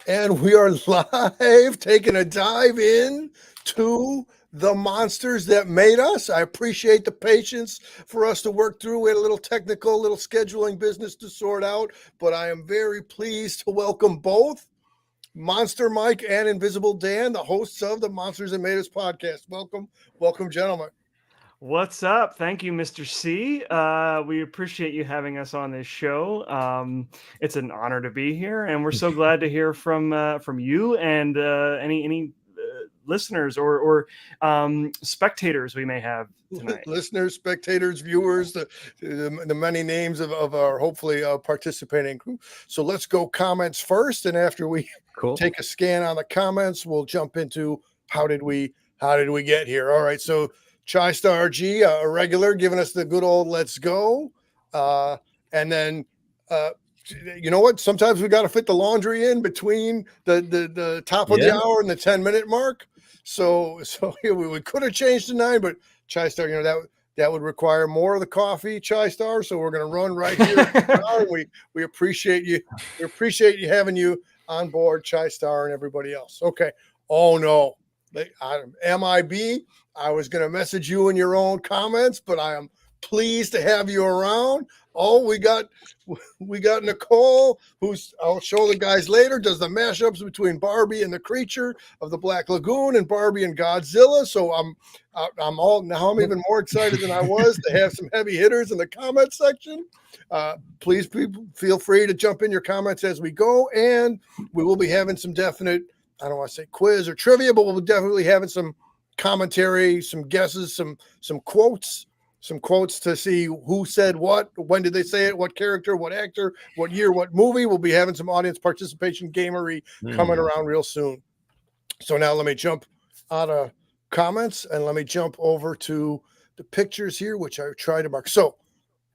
And we are live, taking a dive in to the monsters that made us. I appreciate the patience for us to work through. We had a little technical, little scheduling business to sort out, but I am very pleased to welcome both Monster Mike and Invisible Dan, the hosts of the Monsters That Made Us podcast. Welcome, gentlemen. What's up? Thank you, Mr. C. We appreciate you having us on this show. It's an honor to be here, and we're so glad to hear from you and any listeners or spectators we may have tonight. Listeners, spectators, viewers, the many names of our hopefully participating group. So let's go comments first, and after we take a scan on the comments, we'll jump into how did we get here. All right, so Chai-Star G, a regular, giving us the good old let's go. And then, you know what? Sometimes we got to fit the laundry in between the top of the hour and the 10-minute mark. So we could have changed to 9, but Chai-Star, that would require more of the coffee, Chai-Star. So we're going to run right here. We appreciate you. We appreciate you having you on board, Chai-Star and everybody else. Okay. Oh, no. MIB, I was going to message you in your own comments, but I am pleased to have you around. Oh, we got Nicole, who's, I'll show the guys later, does the mashups between Barbie and the Creature of the Black Lagoon and Barbie and Godzilla. So I'm even more excited than I was to have some heavy hitters in the comment section. Please feel free to jump in your comments as we go, and we will be having some definite, I don't want to say quiz or trivia, but we'll definitely having some commentary, some guesses, some quotes to see who said what, when did they say it, what character, what actor, what year, what movie. We'll be having some audience participation gamery coming around real soon. So now let me jump out of comments and let me jump over to the pictures here, which I try to mark. So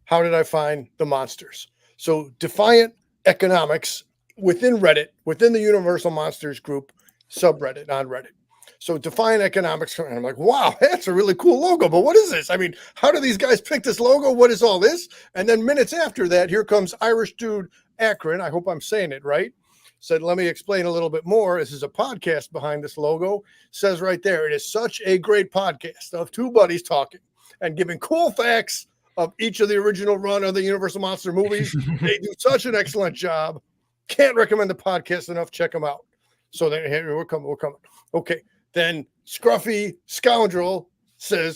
how did I find the monsters? So Defiant Economics within Reddit, within the Universal Monsters group subreddit on Reddit. So Defiant Economics, and I'm like, wow, that's a really cool logo, but what is this? I mean, how do these guys pick this logo? What is all this? And then minutes after that, here comes Irish Dude Akron. I hope I'm saying it right. Said, let me explain a little bit more. This is a podcast behind this logo. Says right there, it is such a great podcast of two buddies talking and giving cool facts of each of the original run of the Universal Monster movies. They do such an excellent job. Can't recommend the podcast enough. Check them out. So then here we're coming. Okay. Then Scruffy Scoundrel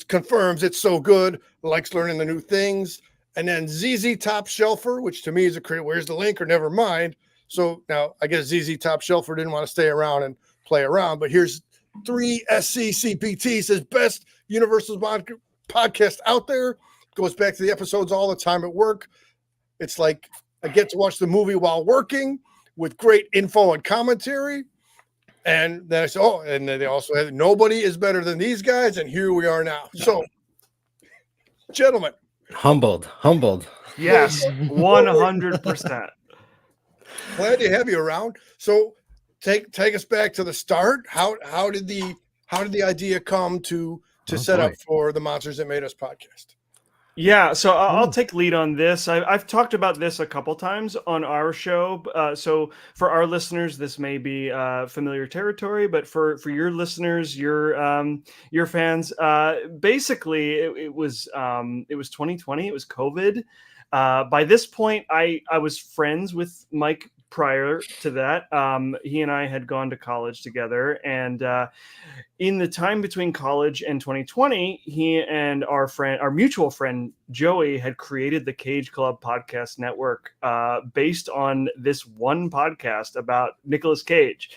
confirms it's so good, likes learning the new things. And then ZZ Top Shelfer, which to me is where's the link or never mind. So now I guess ZZ Top Shelfer didn't want to stay around and play around, but here's 3SCCPT says best Universal podcast out there. Goes back to the episodes all the time at work. It's like I get to watch the movie while working with great info and commentary. And then I said, and then they also had nobody is better than these guys. And here we are now. So, gentlemen. Humbled. Yes, 100%. Glad to have you around. So take us back to the start. How did the idea come to set up for the Monsters That Made Us podcast? Yeah, so I'll take lead on this. I've talked about this a couple times on our show. So for our listeners, this may be familiar territory, but for your listeners, your fans, basically it was 2020. It was COVID. By this point, I was friends with Mike prior to that. He and I had gone to college together, and in the time between college and 2020, he and our mutual friend Joey had created the Cage Club podcast network based on this one podcast about Nicolas Cage.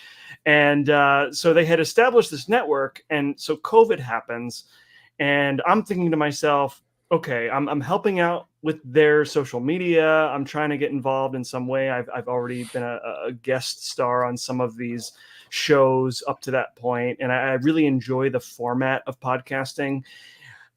And so they had established this network, and so COVID happens, and I'm thinking to myself, okay, I'm helping out with their social media. I'm trying to get involved in some way. I've already been a guest star on some of these shows up to that point, and I really enjoy the format of podcasting.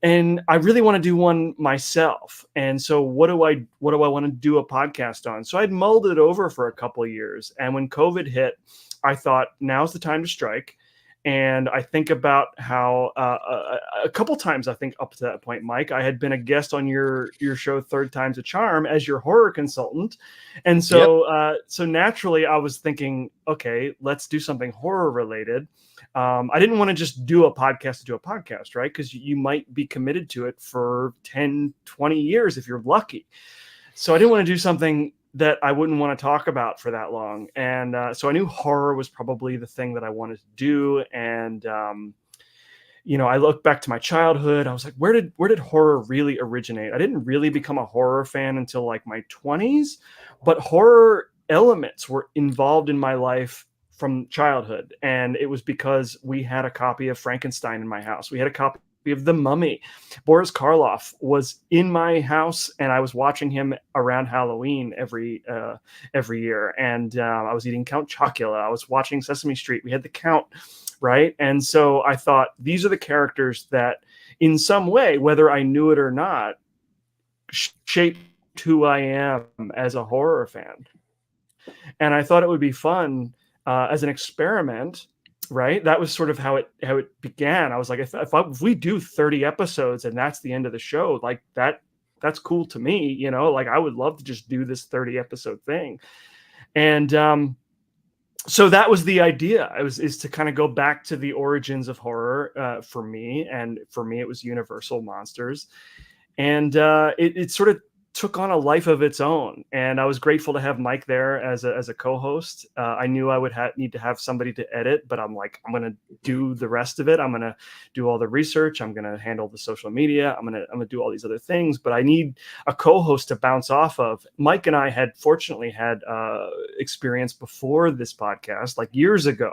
And I really want to do one myself. And so what do I want to do a podcast on? So I'd mulled it over for a couple of years. And when COVID hit, I thought, now's the time to strike. And I think about how a couple times, I think up to that point, Mike, I had been a guest on your show, Third Time's a Charm, as your horror consultant. And so so naturally I was thinking, okay, let's do something horror related. I didn't want to just do a podcast to do a podcast, right? Because you might be committed to it for 10, 20 years if you're lucky. So I didn't want to do something that I wouldn't want to talk about for that long. And so I knew horror was probably the thing that I wanted to do. And, you know, I look back to my childhood. I was like, where did horror really originate? I didn't really become a horror fan until like my 20s, but horror elements were involved in my life from childhood. And it was because we had a copy of Frankenstein in my house. We had a copy of The Mummy. Boris Karloff was in my house, and I was watching him around Halloween every year. And I was eating Count Chocula. I was watching Sesame Street. We had the Count, right? And so I thought, these are the characters that, in some way, whether I knew it or not, shaped who I am as a horror fan. And I thought it would be fun as an experiment. Right. That was sort of how it began. I was like, if we do 30 episodes and that's the end of the show, like that's cool to me. You know, like I would love to just do this 30 episode thing. And so that was the idea. Is to kind of go back to the origins of horror for me. And for me, it was Universal Monsters. And it sort of took on a life of its own. And I was grateful to have Mike there as a co-host. I knew I would need to have somebody to edit, but I'm like, I'm going to do the rest of it. I'm going to do all the research. I'm going to handle the social media. I'm going to do all these other things, but I need a co-host to bounce off of. Mike and I had fortunately had experience before this podcast, like years ago,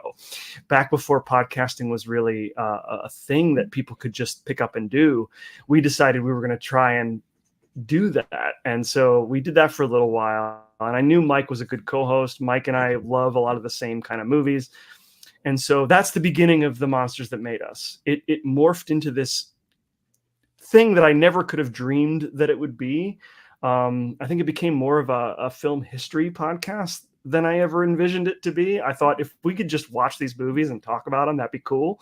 back before podcasting was really a thing that people could just pick up and do. We decided we were going to try and do that. And so we did that for a little while. And I knew Mike was a good co-host. Mike and I love a lot of the same kind of movies. And so that's the beginning of The Monsters That Made Us. It morphed into this thing that I never could have dreamed that it would be. I think it became more of a film history podcast than I ever envisioned it to be. I thought if we could just watch these movies and talk about them, that'd be cool.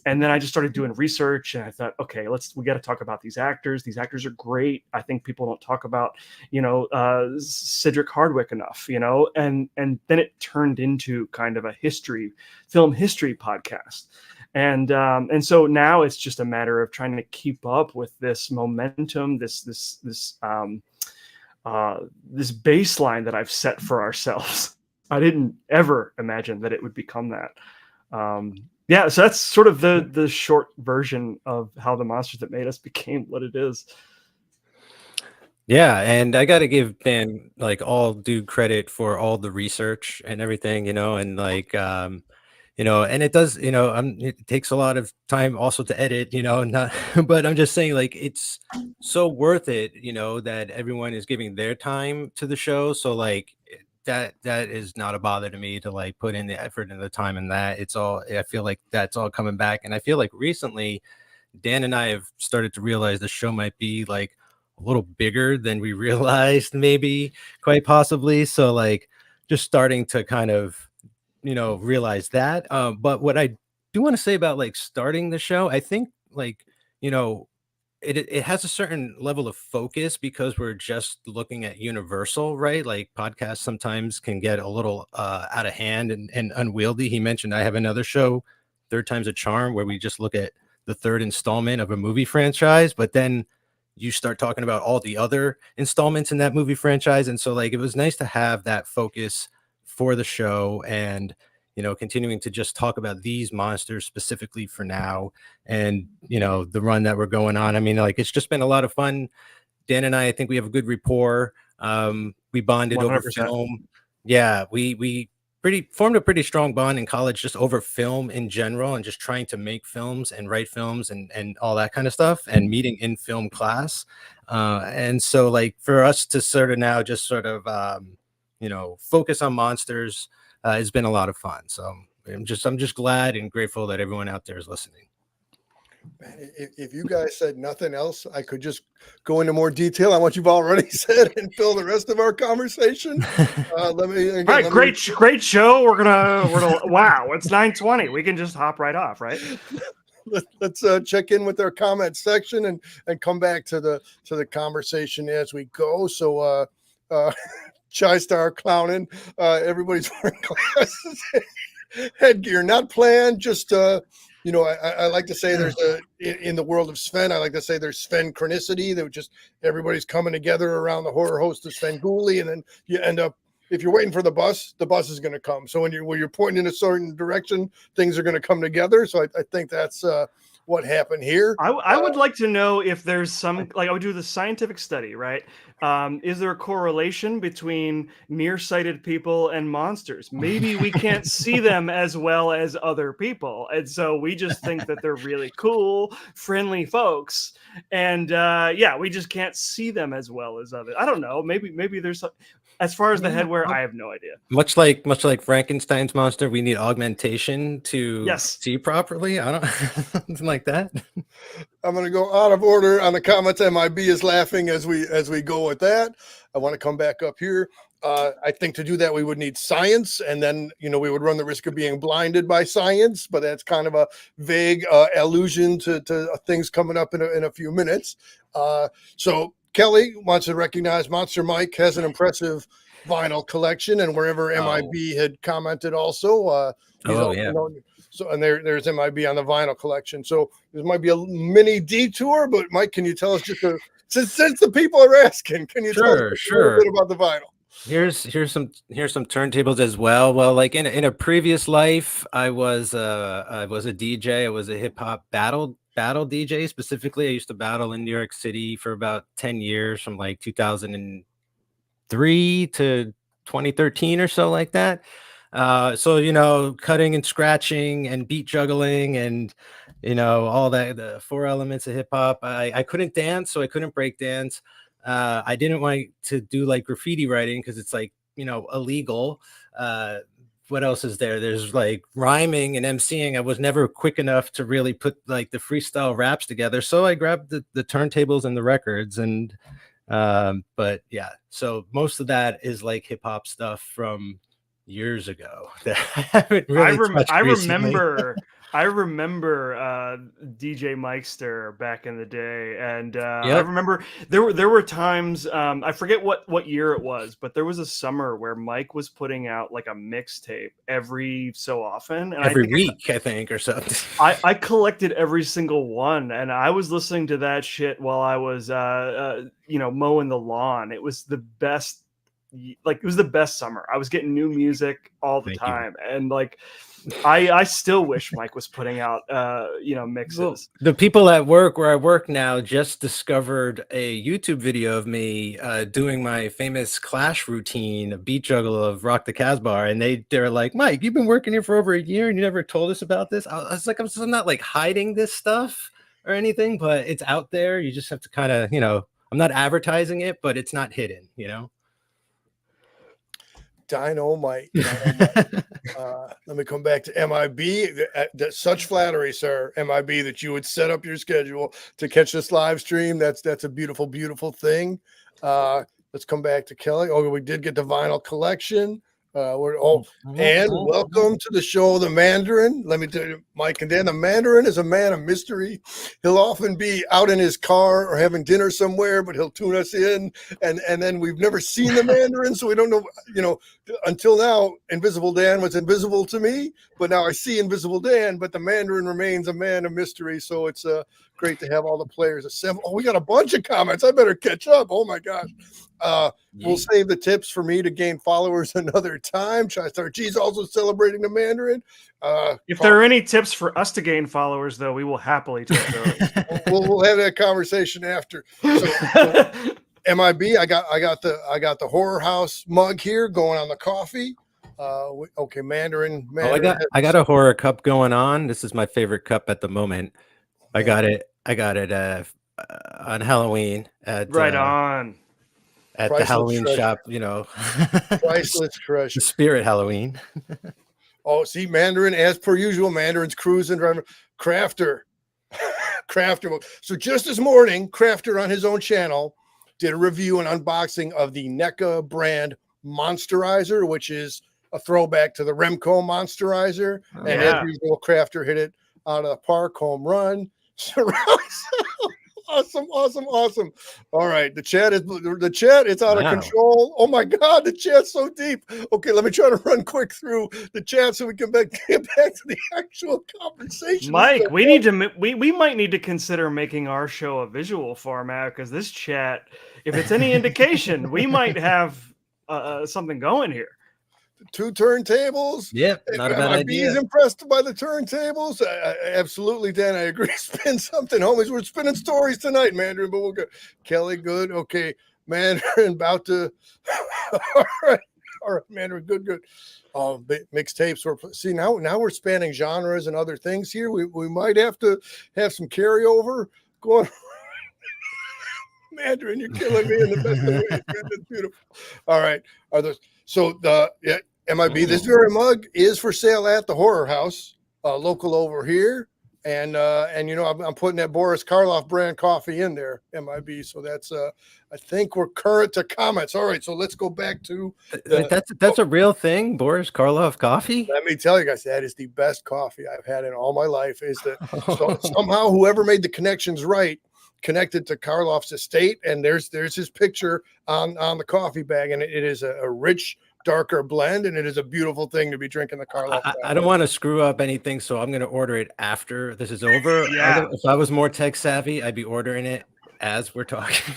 And then I just started doing research, and I thought, okay, we got to talk about these actors. These actors are great. I think people don't talk about, Cedric Hardwicke enough, and then it turned into kind of a film history podcast. And so now it's just a matter of trying to keep up with this momentum, this baseline that I've set for ourselves. I didn't ever imagine that it would become that. Yeah, so that's sort of the short version of how The Monsters That Made Us became what it is. Yeah, and I got to give Dan like all due credit for all the research and everything, and like and it does, it takes a lot of time also to edit, not but I'm just saying like it's so worth it, that everyone is giving their time to the show. So like that is not a bother to me to like put in the effort and the time and that. I feel like that's all coming back. And I feel like recently Dan and I have started to realize the show might be like a little bigger than we realized, maybe quite possibly. So like just starting to kind of realize that. But what I do want to say about like starting the show, I think like it has a certain level of focus because we're just looking at Universal, right? Like podcasts sometimes can get a little out of hand and unwieldy. He mentioned I have another show, Third Time's a Charm, where we just look at the third installment of a movie franchise, but then you start talking about all the other installments in that movie franchise. And so like it was nice to have that focus for the show and continuing to just talk about these monsters specifically for now and the run that we're going on. I mean, like it's just been a lot of fun. Dan and I think we have a good rapport. We bonded 100%. Over film. Yeah, we formed a pretty strong bond in college just over film in general and just trying to make films and write films and all that kind of stuff and meeting in film class. And so like for us to sort of now just sort of focus on monsters has been a lot of fun. So I'm just glad and grateful that everyone out there is listening. Man, if you guys said nothing else, I could just go into more detail on what you've already said and fill the rest of our conversation. Let me again. All right, great show. We're gonna wow, it's 9:20. We can just hop right off, right? Let's check in with our comment section and come back to the conversation as we go. So Chai Star clowning, everybody's wearing glasses, headgear, not planned, just I like to say there's in the world of Sven, I like to say there's Sven chronicity, that just everybody's coming together around the horror host of Sven Gulli, and then you end up, if you're waiting for the bus is going to come. So when you're pointing in a certain direction, things are going to come together. So I think that's what happened here. I would like to know if there's some, like, I would do the scientific study, right? Is there a correlation between nearsighted people and monsters? Maybe we can't see them as well as other people, and so we just think that they're really cool, friendly folks, and we just can't see them as well as others. I don't know. Maybe there's. As far as the headwear, I have no idea. Much like Frankenstein's monster, we need augmentation to see properly. I don't something like that. I'm going to go out of order on the comments. MIB is laughing as we go with that. I want to come back up here. I think to do that, we would need science, and then we would run the risk of being blinded by science. But that's kind of a vague allusion to things coming up in a few minutes. So Kelly wants to recognize Monster Mike has an impressive vinyl collection, and wherever MIB had commented also. So, and there's MIB on the vinyl collection. So this might be a mini detour, but Mike, can you tell us since the people are asking, can you tell us a little bit about the vinyl? Here's some turntables as well. Well, like in a previous life, I was a DJ. I was a hip hop battle DJ specifically. I used to battle in New York City for about 10 years, from like 2003 to 2013 or so, like that. So cutting and scratching and beat juggling and all that, the four elements of hip hop. I couldn't dance, so I couldn't break dance. I didn't want to do like graffiti writing because it's like illegal. What else is there? There's like rhyming and emceeing. I was never quick enough to really put like the freestyle raps together. So I grabbed the turntables and the records, and but yeah, so most of that is like hip hop stuff from years ago that I haven't really I remember DJ Mikester back in the day, and I remember there were times, I forget what year it was, but there was a summer where Mike was putting out like a mixtape every so often, and every week, I think, or something. I collected every single one, and I was listening to that shit while I was mowing the lawn. It was the best. Like, it was the best summer. I was getting new music all the time, and like I still wish Mike was putting out mixes. Well, the people at work where I work now just discovered a YouTube video of me doing my famous Clash routine, a beat juggle of Rock the Casbah, and they're like, Mike, you've been working here for over a year and you never told us about this. I was like, I'm not like hiding this stuff or anything, but it's out there. You just have to kind of, I'm not advertising it, but it's not hidden, Dynamite. Let me come back to MIB. Such flattery, sir, MIB, that you would set up your schedule to catch this live stream. That's a beautiful, beautiful thing. Let's come back to Kelly. Oh, we did get the vinyl collection. And welcome to the show, the Mandarin. Let me tell you, Mike and Dan, the Mandarin is a man of mystery. He'll often be out in his car or having dinner somewhere, but he'll tune us in, and then we've never seen the Mandarin, so we don't know. Until now, Invisible Dan was invisible to me, but now I see Invisible Dan. But the Mandarin remains a man of mystery, so it's great to have all the players assembled. Oh, we got a bunch of comments. I better catch up. Oh my gosh. We'll save the tips for me to gain followers another time. Chai-Star G's also celebrating the Mandarin. If there are any tips for us to gain followers, though, we will happily take those. we'll have that conversation after. So MIB, I got the Horror House mug here going on the coffee. Okay, Mandarin. I got a horror cup going on. This is my favorite cup at the moment. I got it on Halloween at on. At Priceless the Halloween treasure. shop, Priceless treasure. The Spirit Halloween. Oh, see, Mandarin, as per usual, Mandarin's cruising, driving. Crafter. Crafter. So just this morning, Crafter on his own channel did a review and unboxing of the NECA brand Monsterizer, which is a throwback to the Remco Monsterizer. Oh, And yeah. as usual, Crafter hit it out of the park, home run. Awesome. All right, the chat, it's out of control. Oh my God, the chat's so deep. Okay, let me try to run quick through the chat so we can get back to the actual conversation. Mike, we might need to consider making our show a visual format, because this chat, if it's any indication, we might have something going here. 2 turntables. Yep, not a bad idea. He's impressed by the turntables. Absolutely, Dan. I agree. Spin something, homies. We're spinning stories tonight, Mandarin. But we'll go. Kelly, good. Okay, Mandarin, about to. All right, Mandarin, good. Mixtapes. See now we're spanning genres and other things here. We might have to have some carryover going. Mandarin, you're killing me in the best of ways, man. That's beautiful. All right, MIB, this very mug is for sale at the Horror House, local over here. And I'm putting that Boris Karloff brand coffee in there, MIB. So that's I think we're current to comments. All right, so let's go back to that's a real thing, Boris Karloff coffee. Let me tell you guys, that is the best coffee I've had in all my life. Is that somehow whoever made the connections right connected to Karloff's estate, and there's his picture on the coffee bag, and it is a rich, darker blend, and it is a beautiful thing to be drinking the Karloff. I don't want to screw up anything, so I'm going to order it after this is over. Yeah. If I was more tech savvy, I'd be ordering it as we're talking.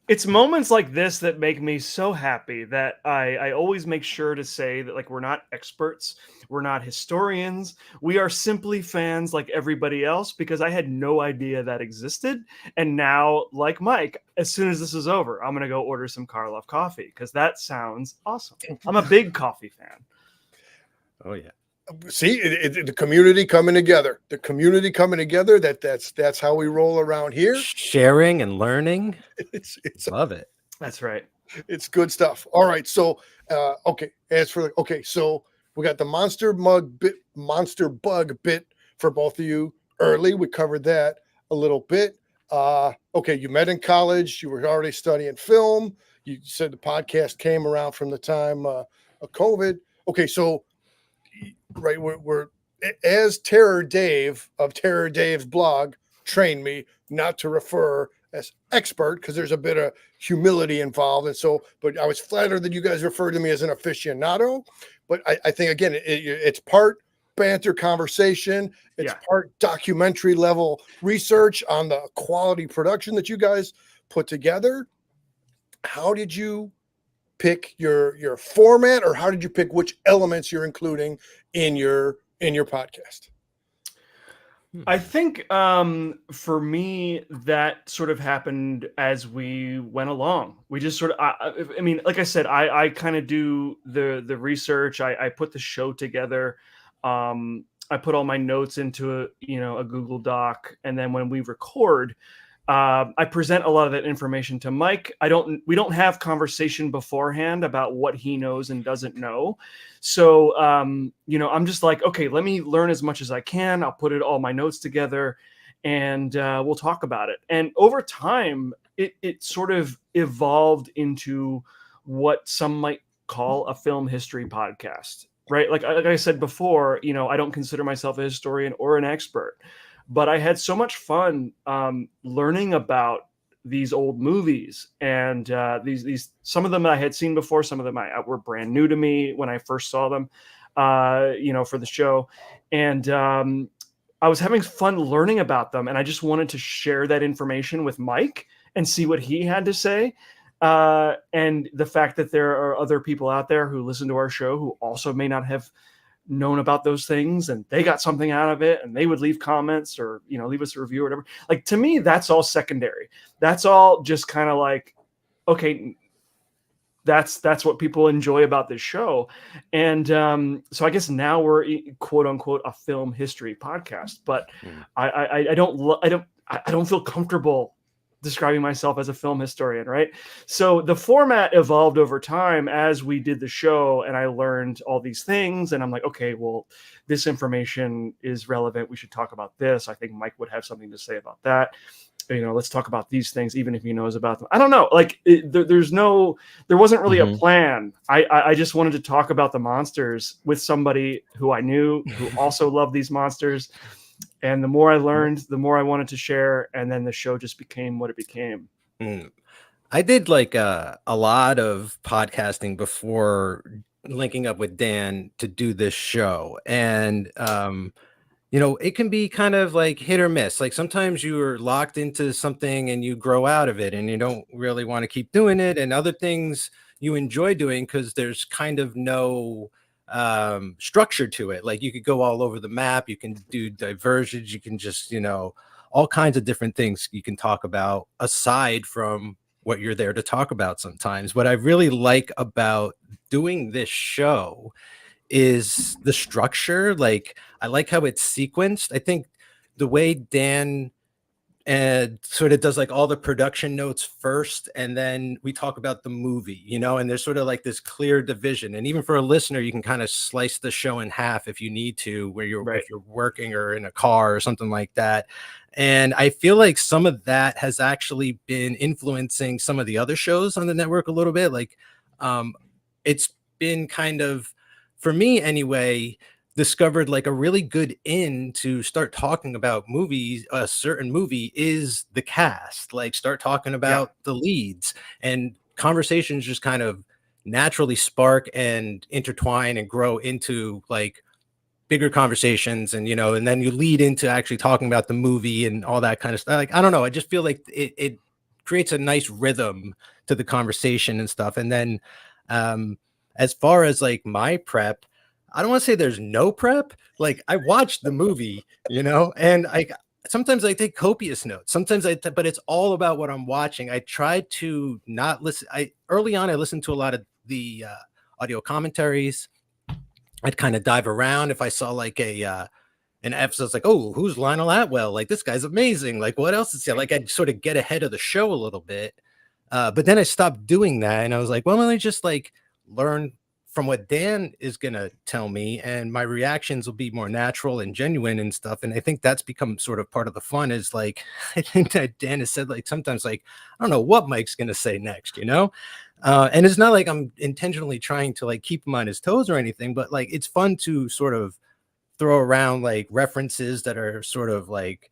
It's moments like this that make me so happy that I always make sure to say that, like, we're not experts, we're not historians, we are simply fans like everybody else, because I had no idea that existed. And now, like Mike, as soon as this is over, I'm going to go order some Karloff coffee, because that sounds awesome. I'm a big coffee fan. Oh, yeah. See, the community coming together. That's how we roll around here. Sharing and learning. It's love it. That's right. It's good stuff. All right. So, so we got the monster bug bit for both of you early. We covered that a little bit. You met in college. You were already studying film. You said the podcast came around from the time of COVID. Okay. So, right, we're as Terror Dave of Terror Dave's blog trained me not to refer as expert, because there's a bit of humility involved, and so. But I was flattered that you guys referred to me as an aficionado. But I think again, it's part banter conversation. It's part documentary level research on the quality production that you guys put together. How did you pick your format, or how did you pick which elements you're including in your podcast? I think for me, that sort of happened as we went along. We just sort of, I mean, like I said, I kind of do the research. I put the show together. I put all my notes into a Google Doc, and then when we record, I present a lot of that information to Mike. We don't have conversation beforehand about what he knows and doesn't know. So, I'm just like, okay, let me learn as much as I can. I'll put all my notes together, and we'll talk about it. And over time, it sort of evolved into what some might call a film history podcast, right? Like I said before, I don't consider myself a historian or an expert. But I had so much fun learning about these old movies, and these some of them I had seen before, some of them were brand new to me when I first saw them, for the show, and I was having fun learning about them, and I just wanted to share that information with Mike and see what he had to say. And the fact that there are other people out there who listen to our show who also may not have known about those things, and they got something out of it, and they would leave comments or leave us a review or whatever. Like, to me, that's all secondary. That's all just kind of like, okay, that's what people enjoy about this show. And so I guess now we're quote unquote a film history podcast, but I don't feel comfortable describing myself as a film historian, right? So the format evolved over time as we did the show, and I learned all these things, and I'm like, okay, well, this information is relevant. We should talk about this. I think Mike would have something to say about that. Let's talk about these things, even if he knows about them. I don't know. Like there wasn't really a plan. I just wanted to talk about the monsters with somebody who I knew, who also loved these monsters. And the more I learned, the more I wanted to share. And then the show just became what it became. I did like a lot of podcasting before linking up with Dan to do this show. And, it can be kind of like hit or miss. Like sometimes you are locked into something and you grow out of it and you don't really want to keep doing it. And other things you enjoy doing because there's kind of no structure to it. Like you could go all over the map, you can do diversions, you can just, all kinds of different things you can talk about aside from what you're there to talk about sometimes. What I really like about doing this show is the structure. Like I like how it's sequenced. I think the way Dan sort of does like all the production notes first, and then we talk about the movie, and there's sort of like this clear division. And even for a listener, you can kind of slice the show in half if you need to, where if you're working or in a car or something like that. And I feel like some of that has actually been influencing some of the other shows on the network a little bit. Like it's been kind of, for me anyway, discovered like a really good in to start talking about movies. A certain movie is the cast, like start talking about the leads, and conversations just kind of naturally spark and intertwine and grow into like bigger conversations. And and then you lead into actually talking about the movie and all that kind of stuff. Like I don't know, I just feel like it creates a nice rhythm to the conversation and stuff. And then as far as like my prep, I don't want to say there's no prep. Like I watched the movie, and sometimes I take copious notes. Sometimes but it's all about what I'm watching. I try to not listen. Early on, I listened to a lot of the audio commentaries. I'd kind of dive around if I saw like an episode. It's like, oh, who's Lionel Atwell? Like this guy's amazing. Like what else is there? Like I'd sort of get ahead of the show a little bit. But then I stopped doing that, and I was like, well, let me just like learn from what Dan is going to tell me, and my reactions will be more natural and genuine and stuff. And I think that's become sort of part of the fun, is like, I think that Dan has said like, sometimes like, I don't know what Mike's going to say next, and it's not like I'm intentionally trying to like keep him on his toes or anything, but like, it's fun to sort of throw around like references that are sort of like,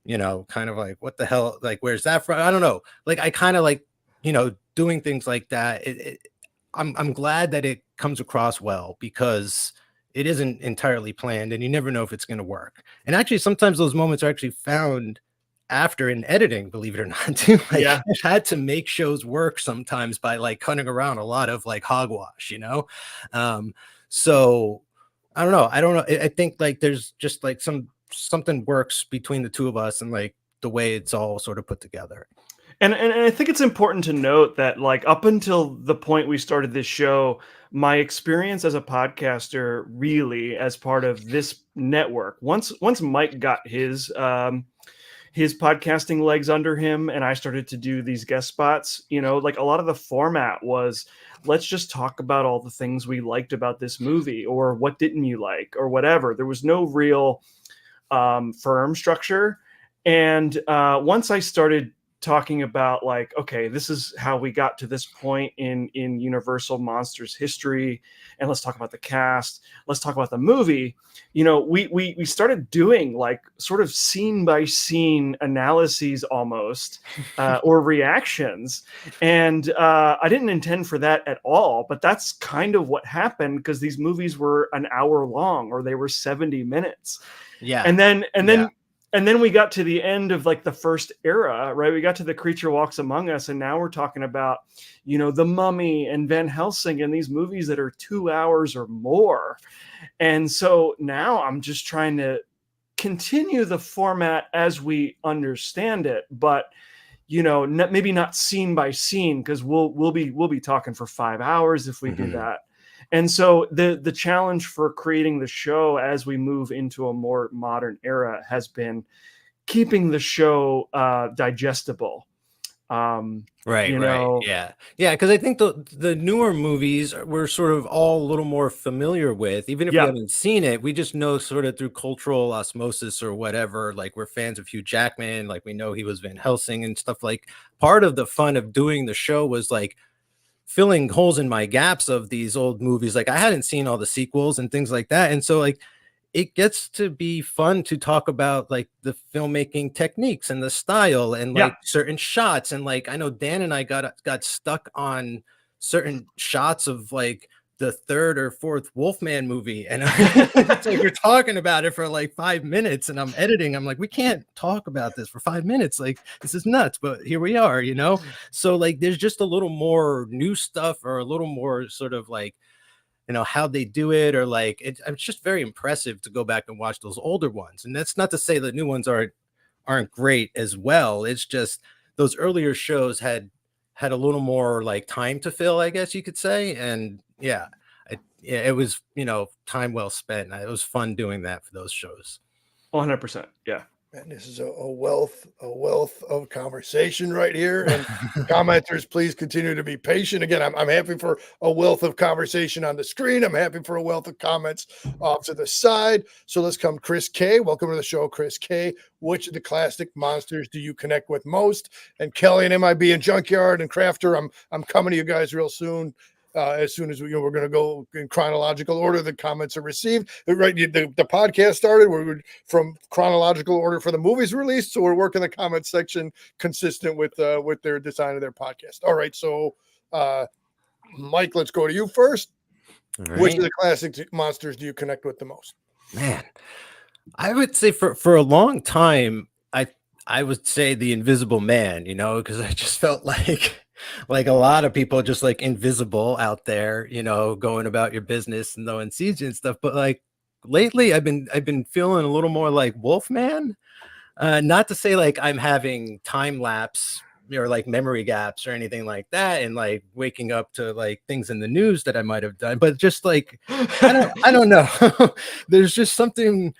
kind of like, what the hell, like, where's that from? I don't know. Like, I kind of like, doing things like that. I'm glad that it comes across well, because it isn't entirely planned and you never know if it's going to work. And actually, sometimes those moments are actually found after in editing, believe it or not, too. Like, I've had to make shows work sometimes by like cutting around a lot of like hogwash, so I don't know. I think like there's just like something works between the two of us and like the way it's all sort of put together. And I think it's important to note that like up until the point we started this show, my experience as a podcaster, really as part of this network, once Mike got his podcasting legs under him and I started to do these guest spots, like a lot of the format was, let's just talk about all the things we liked about this movie, or what didn't you like, or whatever. There was no real firm structure. And once I started talking about like, okay, this is how we got to this point in Universal Monsters history, and let's talk about the cast, let's talk about the movie, we started doing like sort of scene by scene analyses almost, or reactions. And I didn't intend for that at all, but that's kind of what happened, because these movies were an hour long, or they were 70 minutes. And then we got to the end of like the first era, right? We got to The Creature Walks Among Us, and now we're talking about, The Mummy and Van Helsing, and these movies that are 2 hours or more. And so now I'm just trying to continue the format as we understand it, but maybe not scene by scene, because we'll be talking for 5 hours if we do that. And so the challenge for creating the show as we move into a more modern era has been keeping the show digestible. Right, You right. know, Yeah. Yeah, because I think the newer movies we're sort of all a little more familiar with. Even if we yeah, haven't seen it, we just know sort of through cultural osmosis or whatever. Like we're fans of Hugh Jackman, like we know he was Van Helsing and stuff. Like part of the fun of doing the show was like filling holes in my gaps of these old movies. Like I hadn't seen all the sequels and things like that. And so like it gets to be fun to talk about like the filmmaking techniques and the style and yeah. like certain shots. And like I know Dan and I got stuck on certain shots of like the third or fourth Wolfman movie. And it's like we're talking about it for like 5 minutes and I'm editing. I'm like, we can't talk about this for 5 minutes. Like this is nuts, but here we are, you know? So like there's just a little more new stuff or a little more sort of like how they do it or like it's just very impressive to go back and watch those older ones. And that's not to say the new ones aren't great as well. It's just those earlier shows had a little more like time to fill, I guess you could say. And yeah, it was time well spent. It was fun doing that for those shows. 100%. Yeah. And this is a wealth of conversation right here. And commenters, please continue to be patient. Again, I'm happy for a wealth of conversation on the screen. I'm happy for a wealth of comments off to the side. So let's come Chris K. Welcome to the show, Chris K. Which of the classic monsters do you connect with most? And Kelly and MIB and Junkyard and Crafter, I'm coming to you guys real soon. As soon as we're going to go in chronological order, the comments are received. Right, the podcast started. We're from chronological order for the movies released, so we're working the comment section consistent with their design of their podcast. All right, so Mike, let's go to you first. Right. Which of the classic monsters do you connect with the most? Man, I would say for a long time, I would say the Invisible Man, because I just felt like a lot of people just like invisible out there, going about your business and no one sees you and stuff. But like lately I've been feeling a little more like Wolfman. Not to say like I'm having time lapse or like memory gaps or anything like that and like waking up to like things in the news that I might have done, but just like I don't know. There's just something.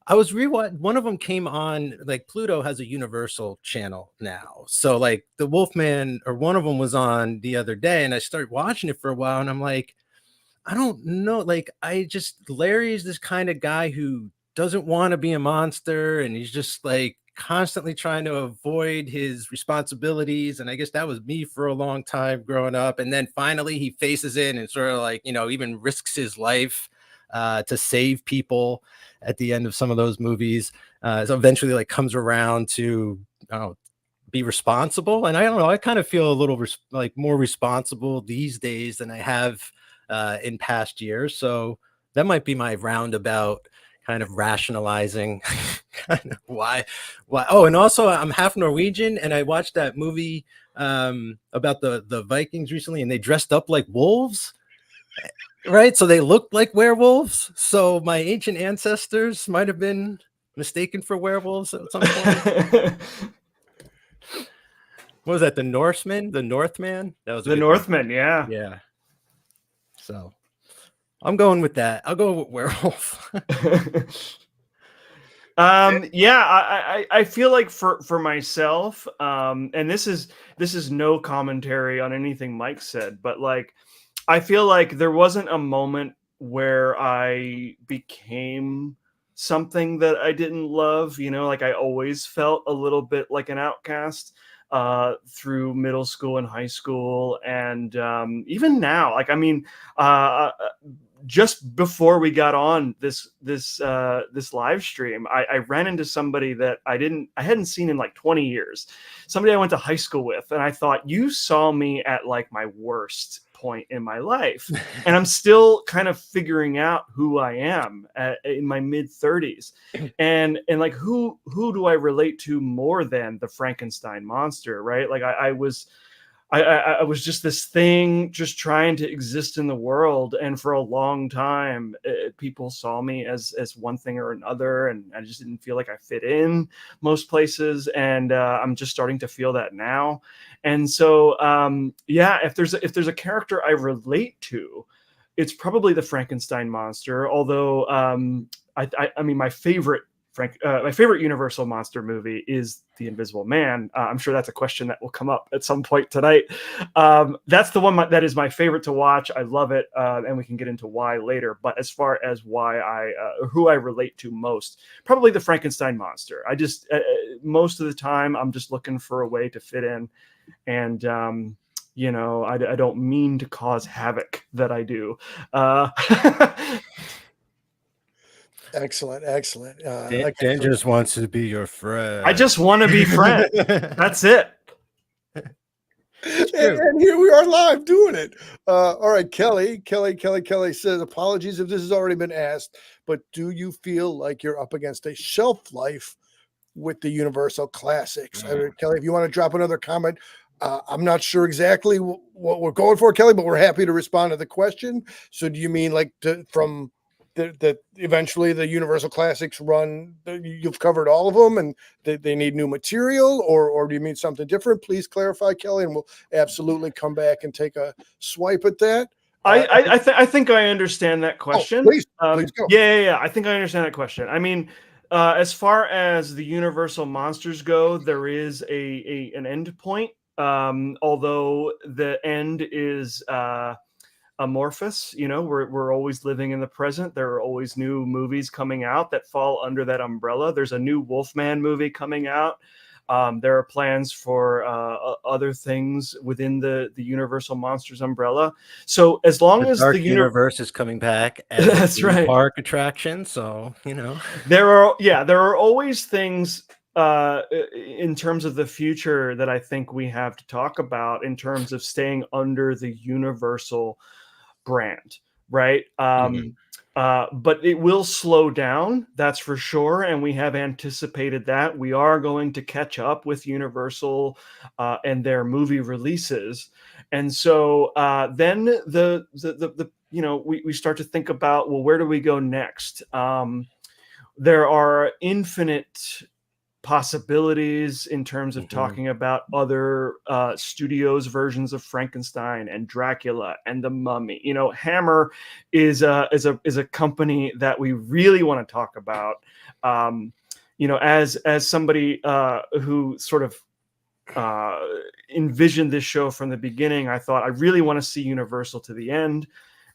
I was one of them came on, like Pluto has a Universal channel now. So like the Wolfman or one of them was on the other day and I started watching it for a while and I'm like, I don't know. Like Larry is this kind of guy who doesn't want to be a monster and he's just like constantly trying to avoid his responsibilities. And I guess that was me for a long time growing up. And then finally he faces in and sort of like, even risks his life to save people at the end of some of those movies. So eventually like comes around to be responsible. And I don't know, I kind of feel a little like more responsible these days than I have in past years. So that might be my roundabout kind of rationalizing kind of why. Oh, and also I'm half Norwegian and I watched that movie about the Vikings recently and they dressed up like wolves. Right, so they looked like werewolves. So my ancient ancestors might have been mistaken for werewolves at some point. What was that? The Norseman, the Northman? That was the Northman. Yeah. Yeah. So I'm going with that. I'll go with werewolf. Yeah, I feel like for myself, and this is no commentary on anything Mike said, but like I feel like there wasn't a moment where I became something that I didn't love, like I always felt a little bit like an outcast through middle school and high school. And even now, like, I mean, just before we got on this live stream, I ran into somebody that I hadn't seen in like 20 years, somebody I went to high school with. And I thought, you saw me at like my worst point in my life. And I'm still kind of figuring out who I am in my mid 30s. And like, who do I relate to more than the Frankenstein monster, right? Like I was just this thing just trying to exist in the world. And for a long time, people saw me as one thing or another. And I just didn't feel like I fit in most places. And I'm just starting to feel that now. And so, yeah, if there's a character I relate to, it's probably the Frankenstein monster. Although, I mean, my favorite my favorite Universal monster movie is The Invisible Man. I'm sure that's a question that will come up at some point tonight. That's the one that is my favorite to watch. I love it, and we can get into why later. But as far as why who I relate to most, probably the Frankenstein monster. I just most of the time I'm just looking for a way to fit in, and I don't mean to cause havoc that I do. Excellent. Dan just wants to be your friend. I just want to be friends. That's it. And here we are live doing it. All right, Kelly says, apologies if this has already been asked, but do you feel like you're up against a shelf life with the Universal classics? Kelly, if you want to drop another comment, I'm not sure exactly what we're going for, Kelly, but we're happy to respond to the question. So do you mean like from that eventually the Universal classics run, you've covered all of them and they need new material, or do you mean something different? Please clarify, Kelly, and we'll absolutely come back and take a swipe at that. I think I understand that question. Please go. Yeah. I think I understand that question. I mean, as far as the Universal monsters go, there is an end point. Although the end is amorphous, we're always living in the present. There are always new movies coming out that fall under that umbrella. There's a new Wolfman movie coming out. There are plans for other things within the Universal Monsters umbrella. So as long as the the universe is coming back as that's right, park attraction. So there are always things in terms of the future that I think we have to talk about in terms of staying under the Universal brand, right? But it will slow down, that's for sure, and we have anticipated that. We are going to catch up with Universal and their movie releases, and so then we start to think about, well, where do we go next? There are infinite possibilities in terms of talking about other studios' versions of Frankenstein and Dracula and the Mummy. Hammer is a company that we really want to talk about. As somebody who sort of envisioned this show from the beginning, I thought I really want to see Universal to the end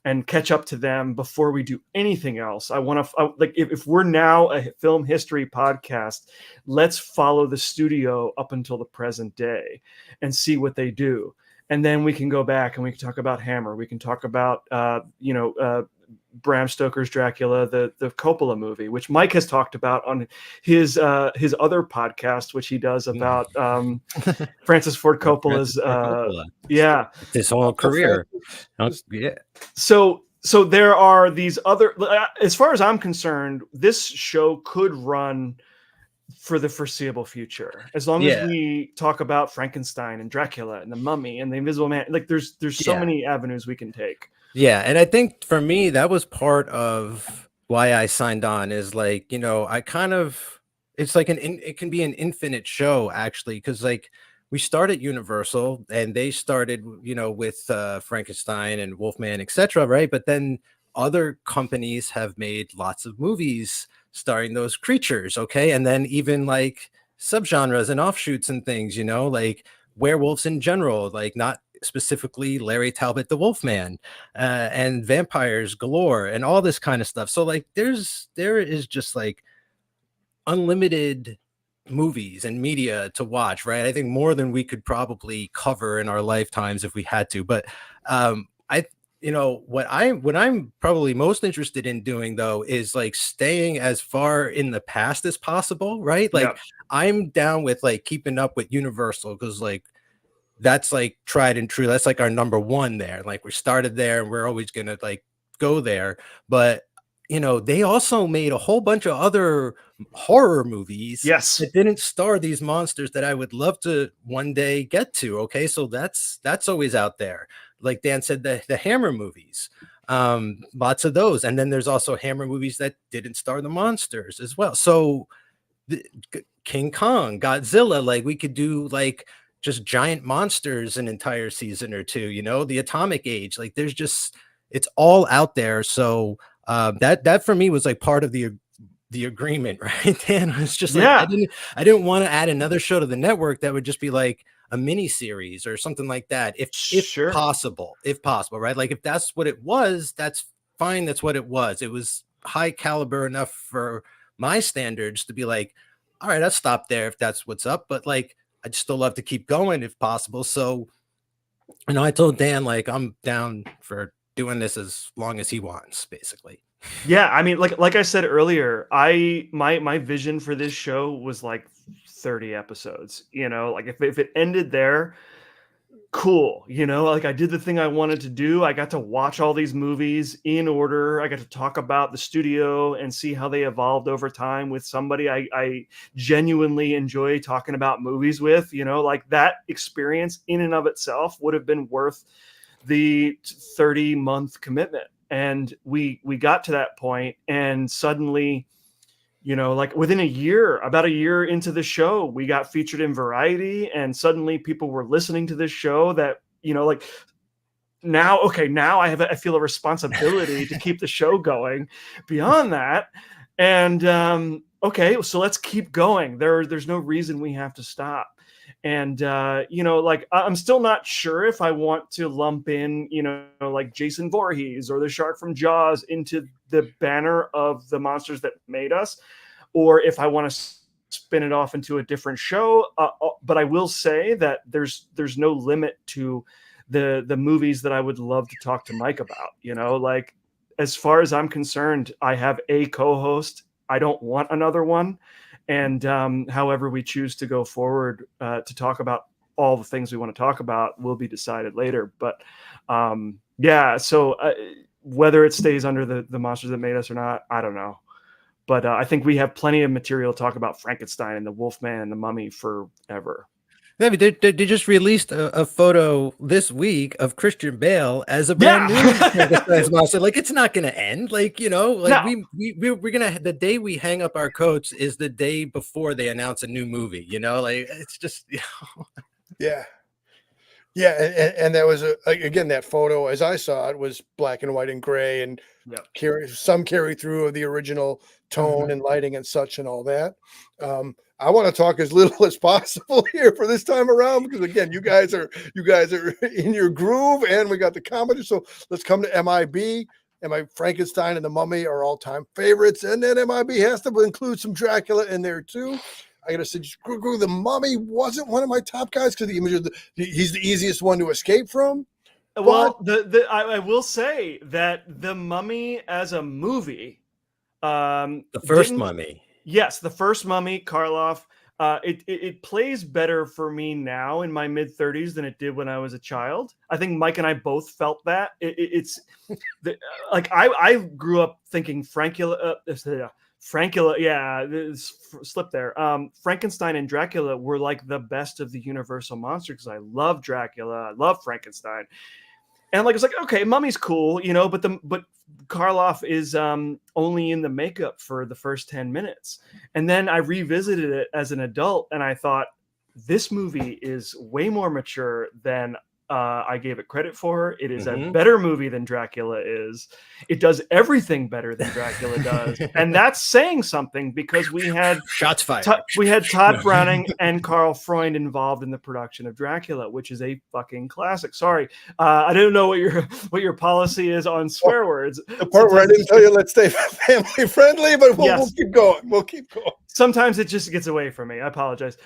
and catch up to them before we do anything else. I want to if we're now a film history podcast, let's follow the studio up until the present day and see what they do. And then we can go back and we can talk about Hammer. We can talk about, Bram Stoker's Dracula, the Coppola movie, which Mike has talked about on his other podcast, which he does about Francis Ford Coppola's his whole career. So there are these other, as far as I'm concerned, this show could run for the foreseeable future, as long as we talk about Frankenstein and Dracula and the Mummy and the Invisible Man. Like there's so many avenues we can take. Yeah, and I think for me that was part of why I signed on. Is like, I kind of, it's like it can be an infinite show actually, because like we started Universal and they started with Frankenstein and Wolfman, etc., right? But then other companies have made lots of movies starring those creatures, okay? And then even like subgenres and offshoots and things, like werewolves in general, like not specifically Larry Talbot the Wolfman, and vampires galore and all this kind of stuff. So like there is just like unlimited movies and media to watch, right? I think more than we could probably cover in our lifetimes if we had to. But what I'm probably most interested in doing though is like staying as far in the past as possible, right? Like I'm down with like keeping up with Universal, because like that's like tried and true. That's like our number one there. Like we started there and we're always gonna like go there. But they also made a whole bunch of other horror movies that didn't star these monsters that I would love to one day get to. Okay, so that's always out there. Like Dan said, the Hammer movies, lots of those. And then there's also Hammer movies that didn't star the monsters as well. So King Kong, Godzilla, like we could do like just giant monsters an entire season or two, the Atomic Age, like there's just, it's all out there. So that for me was like part of the the agreement, right? Dan was just like, Yeah. I didn't want to add another show to the network that would just be like a mini series or something like that, if Sure. possible, right? Like if that's what it was, that's fine. That's what it was. It was high caliber enough for my standards to be like, all right, I'll stop there if that's what's up. But like, I'd still love to keep going if possible. So, you know, I told Dan, like, I'm down for doing this as long as he wants, basically. Yeah, I mean, like I said earlier, my vision for this show was like 30 episodes. You know, like if it ended there, cool. You know, like I did the thing I wanted to do. I got to watch all these movies in order. I got to talk about the studio and see how they evolved over time with somebody I genuinely enjoy talking about movies with. You know, like that experience in and of itself would have been worth the 30-month commitment. And we got to that point, and suddenly, you know, like within about a year into the show, we got featured in Variety, and suddenly people were listening to this show that, you know, like now I feel a responsibility to keep the show going beyond that. And okay, so let's keep going. There's no reason we have to stop. And you know, like I'm still not sure if I want to lump in, you know, like Jason Voorhees or the shark from Jaws into the banner of the monsters that made us, or if I want to spin it off into a different show. But I will say that there's no limit to the movies that I would love to talk to Mike about. You know, like as far as I'm concerned, I have a co-host. I don't want another one. And however we choose to go forward to talk about all the things we want to talk about will be decided later. But yeah, so whether it stays under the monsters that made us or not, I don't know. But I think we have plenty of material to talk about Frankenstein and the Wolfman and the Mummy forever. Yeah, but they just released a photo this week of Christian Bale as a brand new monster. Like, it's not going to end. Like, you know, like no. we're going to, the day we hang up our coats is the day before they announce a new movie, you know, like it's just, you know. Yeah. Yeah. And that was, again, that photo, as I saw it, was black and white and gray, and some carry through of the original tone and lighting and such and all that. I want to talk as little as possible here for this time around, because again, you guys are in your groove, and we got the comedy. So let's come to MIB. Frankenstein and the Mummy are all-time favorites, and then MIB has to include some Dracula in there too. I gotta say, the Mummy wasn't one of my top guys because he's the easiest one to escape from. Well, I will say that the Mummy as a movie, the first Mummy. Yes, the first Mummy, Karloff. It plays better for me now in my mid-30s than it did when I was a child. I think Mike and I both felt that. It's like I grew up thinking Frankula, slip there. Frankenstein and Dracula were like the best of the Universal monsters because I love Dracula, I love Frankenstein. And like it's like, okay, Mummy's cool, you know, but Karloff is only in the makeup for the first 10 minutes. And then I revisited it as an adult, and I thought, this movie is way more mature than I gave it credit for. It is a better movie than Dracula is. It does everything better than Dracula does. And that's saying something, because we had shots fired. We had Todd Browning and Carl Freund involved in the production of Dracula, which is a fucking classic. Sorry, I don't know what your policy is on swear words. The part where I didn't tell you, let's stay family friendly, but we'll keep going. We'll keep going. Sometimes it just gets away from me. I apologize.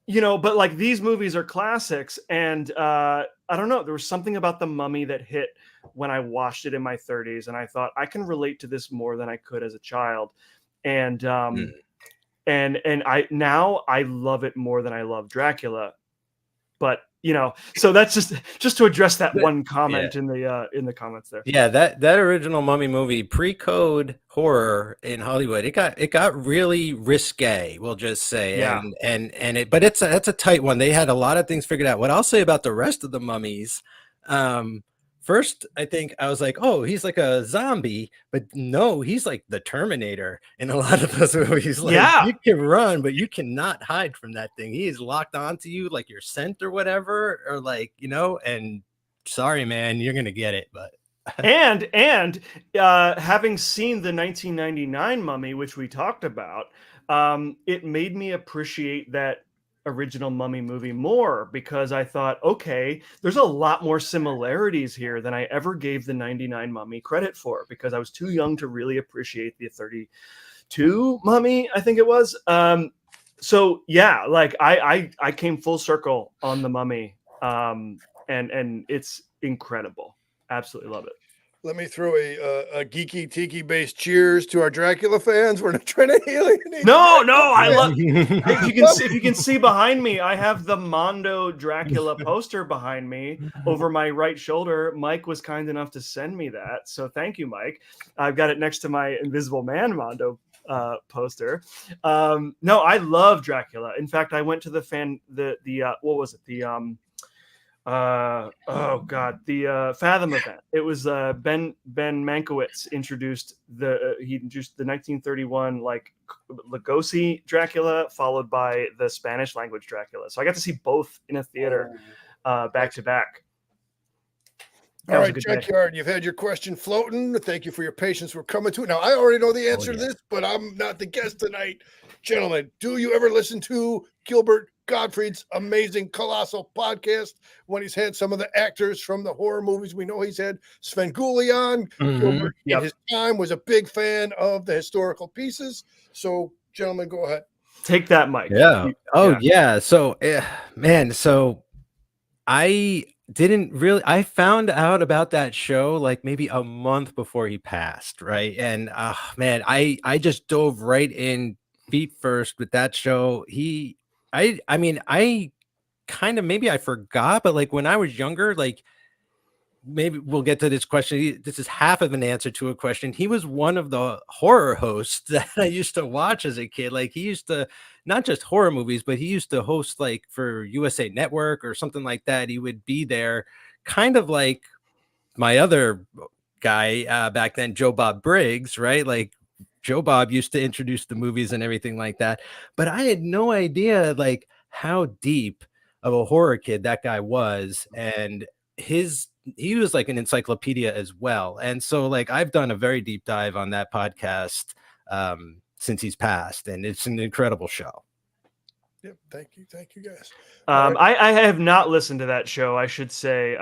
You know, but like these movies are classics, and I don't know, there was something about the Mummy that hit when I watched it in my 30s, and I thought I can relate to this more than I could as a child, and I love it more than I love Dracula. But you know, so that's just to address that one comment in the comments there. Yeah, that original Mummy movie, pre-code horror in Hollywood, it got really risque, we'll just say. Yeah. But that's a tight one. They had a lot of things figured out. What I'll say about the rest of the mummies, first, I think I was like, oh, he's like a zombie, but no, he's like the Terminator in a lot of those movies. Like, you can run, but you cannot hide from that thing. He is locked onto you like your scent or whatever, or like, you know, and sorry, man, you're going to get it. But and having seen the 1999 Mummy, which we talked about, it made me appreciate that original Mummy movie more, because I thought, okay, there's a lot more similarities here than I ever gave the 99 Mummy credit for, because I was too young to really appreciate the 32 Mummy, I think it was. So yeah, like I came full circle on the Mummy, and it's incredible. Absolutely love it. Let me throw a geeky tiki based cheers to our Dracula fans. We're not trying to alienate. No, I love. If you can see behind me, I have the Mondo Dracula poster behind me over my right shoulder. Mike was kind enough to send me that, so thank you, Mike. I've got it next to my Invisible Man Mondo poster. No, I love Dracula. In fact, I went to the what was it, the Fathom event. It was Ben Mankiewicz introduced the 1931 like Lugosi Dracula, followed by the Spanish language Dracula. So I got to see both in a theater back to back. All right, Junkyard, you've had your question floating. Thank you for your patience. We're coming to it. Now, I already know the answer to this, but I'm not the guest tonight. Gentlemen, do you ever listen to Gilbert Gottfried's amazing Colossal podcast when he's had some of the actors from the horror movies? We know he's had Sven on. Gilbert, in his time, was a big fan of the historical pieces. So, gentlemen, go ahead. Take that, Mike. Yeah. So, man, so I found out about that show like maybe a month before he passed, right? And man, I just dove right in feet first with that show. I mean, I kind of, maybe I forgot, but like when I was younger, like maybe we'll get to this question. This is half of an answer to a question. He was one of the horror hosts that I used to watch as a kid. Like he used to, not just horror movies, but he used to host like for USA Network or something like that. He would be there kind of like my other guy back then, Joe Bob Briggs, right? Like Joe Bob used to introduce the movies and everything like that. But I had no idea like how deep of a horror kid that guy was. And he was like an encyclopedia as well. And so like I've done a very deep dive on that podcast since he's passed, and it's an incredible show. Yep. Thank you guys. I have not listened to that show, I should say,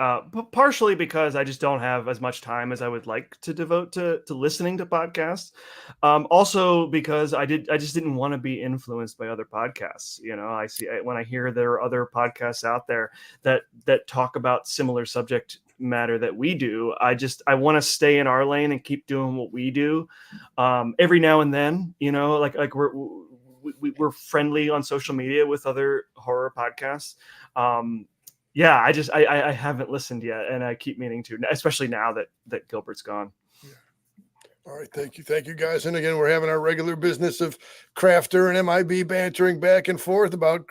partially because I just don't have as much time as I would like to devote to listening to podcasts. Also because I just didn't want to be influenced by other podcasts. You know, when I hear there are other podcasts out there that talk about similar subject matter that we do, I want to stay in our lane and keep doing what we do. Every now and then, you know, like we're friendly on social media with other horror podcasts. I haven't listened yet, and I keep meaning to, especially now that Gilbert's gone. Yeah. All right, thank you guys. And again, we're having our regular business of Crafter and MIB bantering back and forth about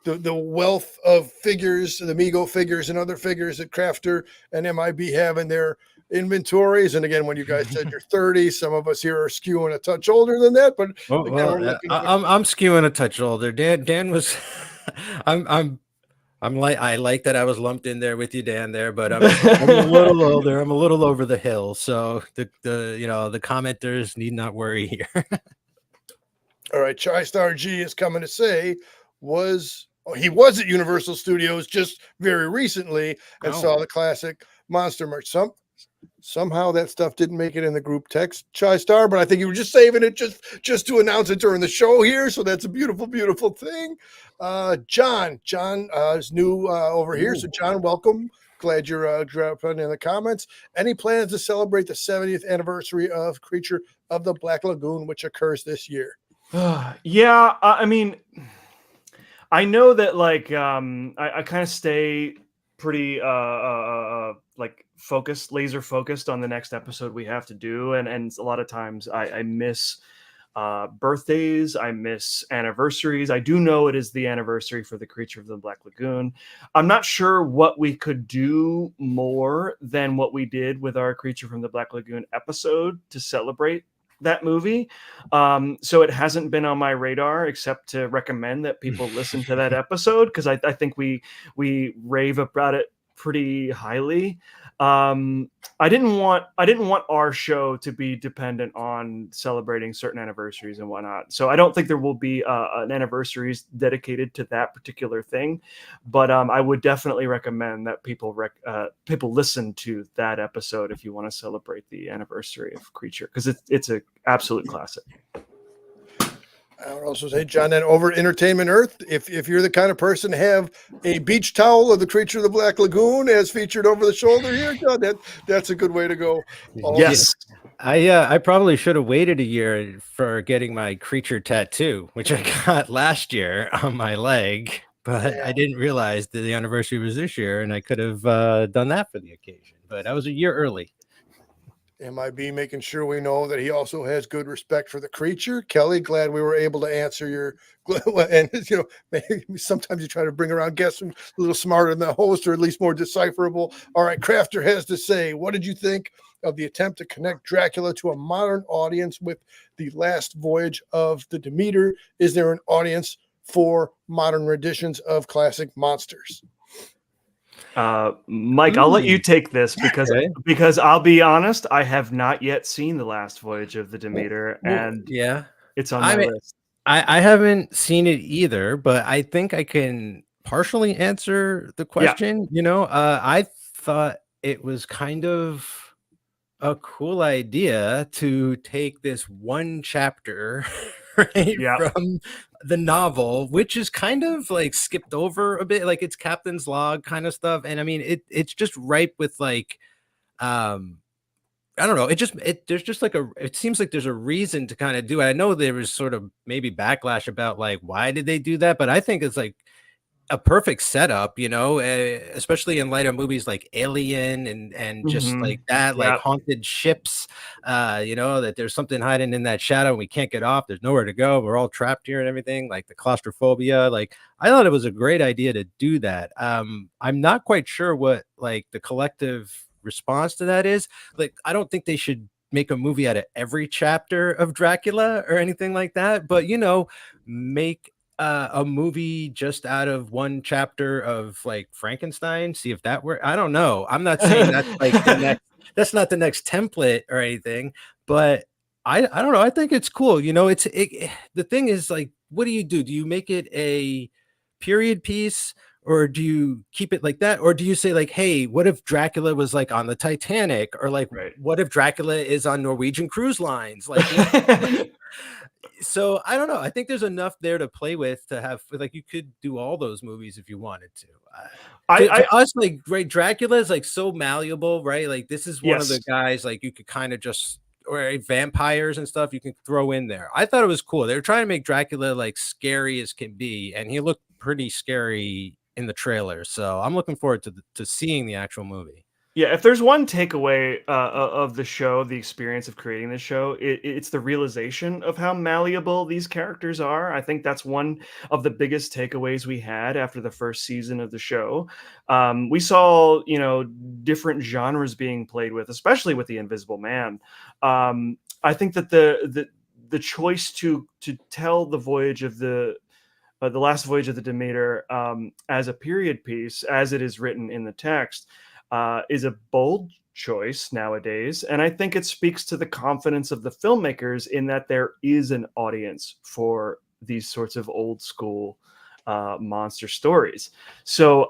the wealth of figures, the Mego figures and other figures that Crafter and MIB have in their inventories. And again, when you guys said you're 30, some of us here are skewing a touch older than that, but again, I'm skewing a touch older. Dan was I like that I was lumped in there with you, Dan, there, but I'm a little older. I'm a little over the hill. So the commenters need not worry here. All right, Chai-Star G is coming to say he was at Universal Studios just very recently and saw the classic monster merch. Somehow that stuff didn't make it in the group text, Chai-Star, but I think you were just saving it just to announce it during the show here. So that's a beautiful, beautiful thing. John is new over here. So John, welcome. Glad you're dropping in the comments. Any plans to celebrate the 70th anniversary of Creature of the Black Lagoon, which occurs this year? Yeah, I mean, I know that like I kind of stay pretty like laser focused on the next episode we have to do, and a lot of times I miss birthdays, I miss anniversaries. I do know it is the anniversary for the Creature of the Black Lagoon. I'm not sure what we could do more than what we did with our Creature from the Black Lagoon episode to celebrate that movie. So it hasn't been on my radar except to recommend that people listen to that episode, because I think we rave about it pretty highly. I didn't want our show to be dependent on celebrating certain anniversaries and whatnot. So I don't think there will be an anniversaries dedicated to that particular thing. But I would definitely recommend that people listen to that episode if you want to celebrate the anniversary of Creature, because it's an absolute classic. I would also say, John, and over Entertainment Earth, if you're the kind of person to have a beach towel of the Creature of the Black Lagoon as featured over the shoulder here, John, that's a good way to go. Yes. I probably should have waited a year for getting my Creature tattoo, which I got last year on my leg, but I didn't realize that the anniversary was this year, and I could have done that for the occasion, but I was a year early. MIB making sure we know that he also has good respect for the Creature. Kelly, glad we were able to answer your, and maybe sometimes you try to bring around guests a little smarter than the host, or at least more decipherable. All right, Crafter has to say, what did you think of the attempt to connect Dracula to a modern audience with The Last Voyage of the Demeter? Is there an audience for modern renditions of classic monsters? Mike, I'll let you take this because I'll be honest, I have not yet seen The Last Voyage of the Demeter, and it's on my list. I haven't seen it either, but I think I can partially answer the question. I thought it was kind of a cool idea to take this one chapter from the novel, which is kind of like skipped over a bit, like it's Captain's Log kind of stuff. And I mean, it's just ripe with like, I don't know. It seems like there's a reason to kind of do it. I know there was sort of maybe backlash about like, why did they do that? But I think it's like a perfect setup, especially in light of movies like Alien and just like that, like haunted ships, that there's something hiding in that shadow and we can't get off. There's nowhere to go. We're all trapped here and everything, like the claustrophobia. Like I thought it was a great idea to do that. I'm not quite sure what like the collective response to that is. Like, I don't think they should make a movie out of every chapter of Dracula or anything like that, but make a movie just out of one chapter of like Frankenstein, see if that works. I don't know. I'm not saying that's like that's not the next template or anything, but I don't know. I think it's cool. The thing is like, what do? Do you make it a period piece, or do you keep it like that? Or do you say like, hey, what if Dracula was like on the Titanic, or like, what if Dracula is on Norwegian cruise lines? Like, so I don't know. I think there's enough there to play with to have, like, you could do all those movies if you wanted to. To us, like, right, Dracula is like so malleable, right? Like this is one of the guys like you could kind of just, or vampires and stuff you can throw in there. I thought it was cool. They were trying to make Dracula like scary as can be, and he looked pretty scary in the trailer. So I'm looking forward to seeing the actual movie. Yeah, if there's one takeaway of the show, the experience of creating the show, it's the realization of how malleable these characters are. I think that's one of the biggest takeaways we had after the first season of the show. We saw, different genres being played with, especially with the Invisible Man. I think that the choice to tell the voyage of the Last Voyage of the Demeter as a period piece, as it is written in the text, is a bold choice nowadays. And I think it speaks to the confidence of the filmmakers in that there is an audience for these sorts of old school monster stories. So,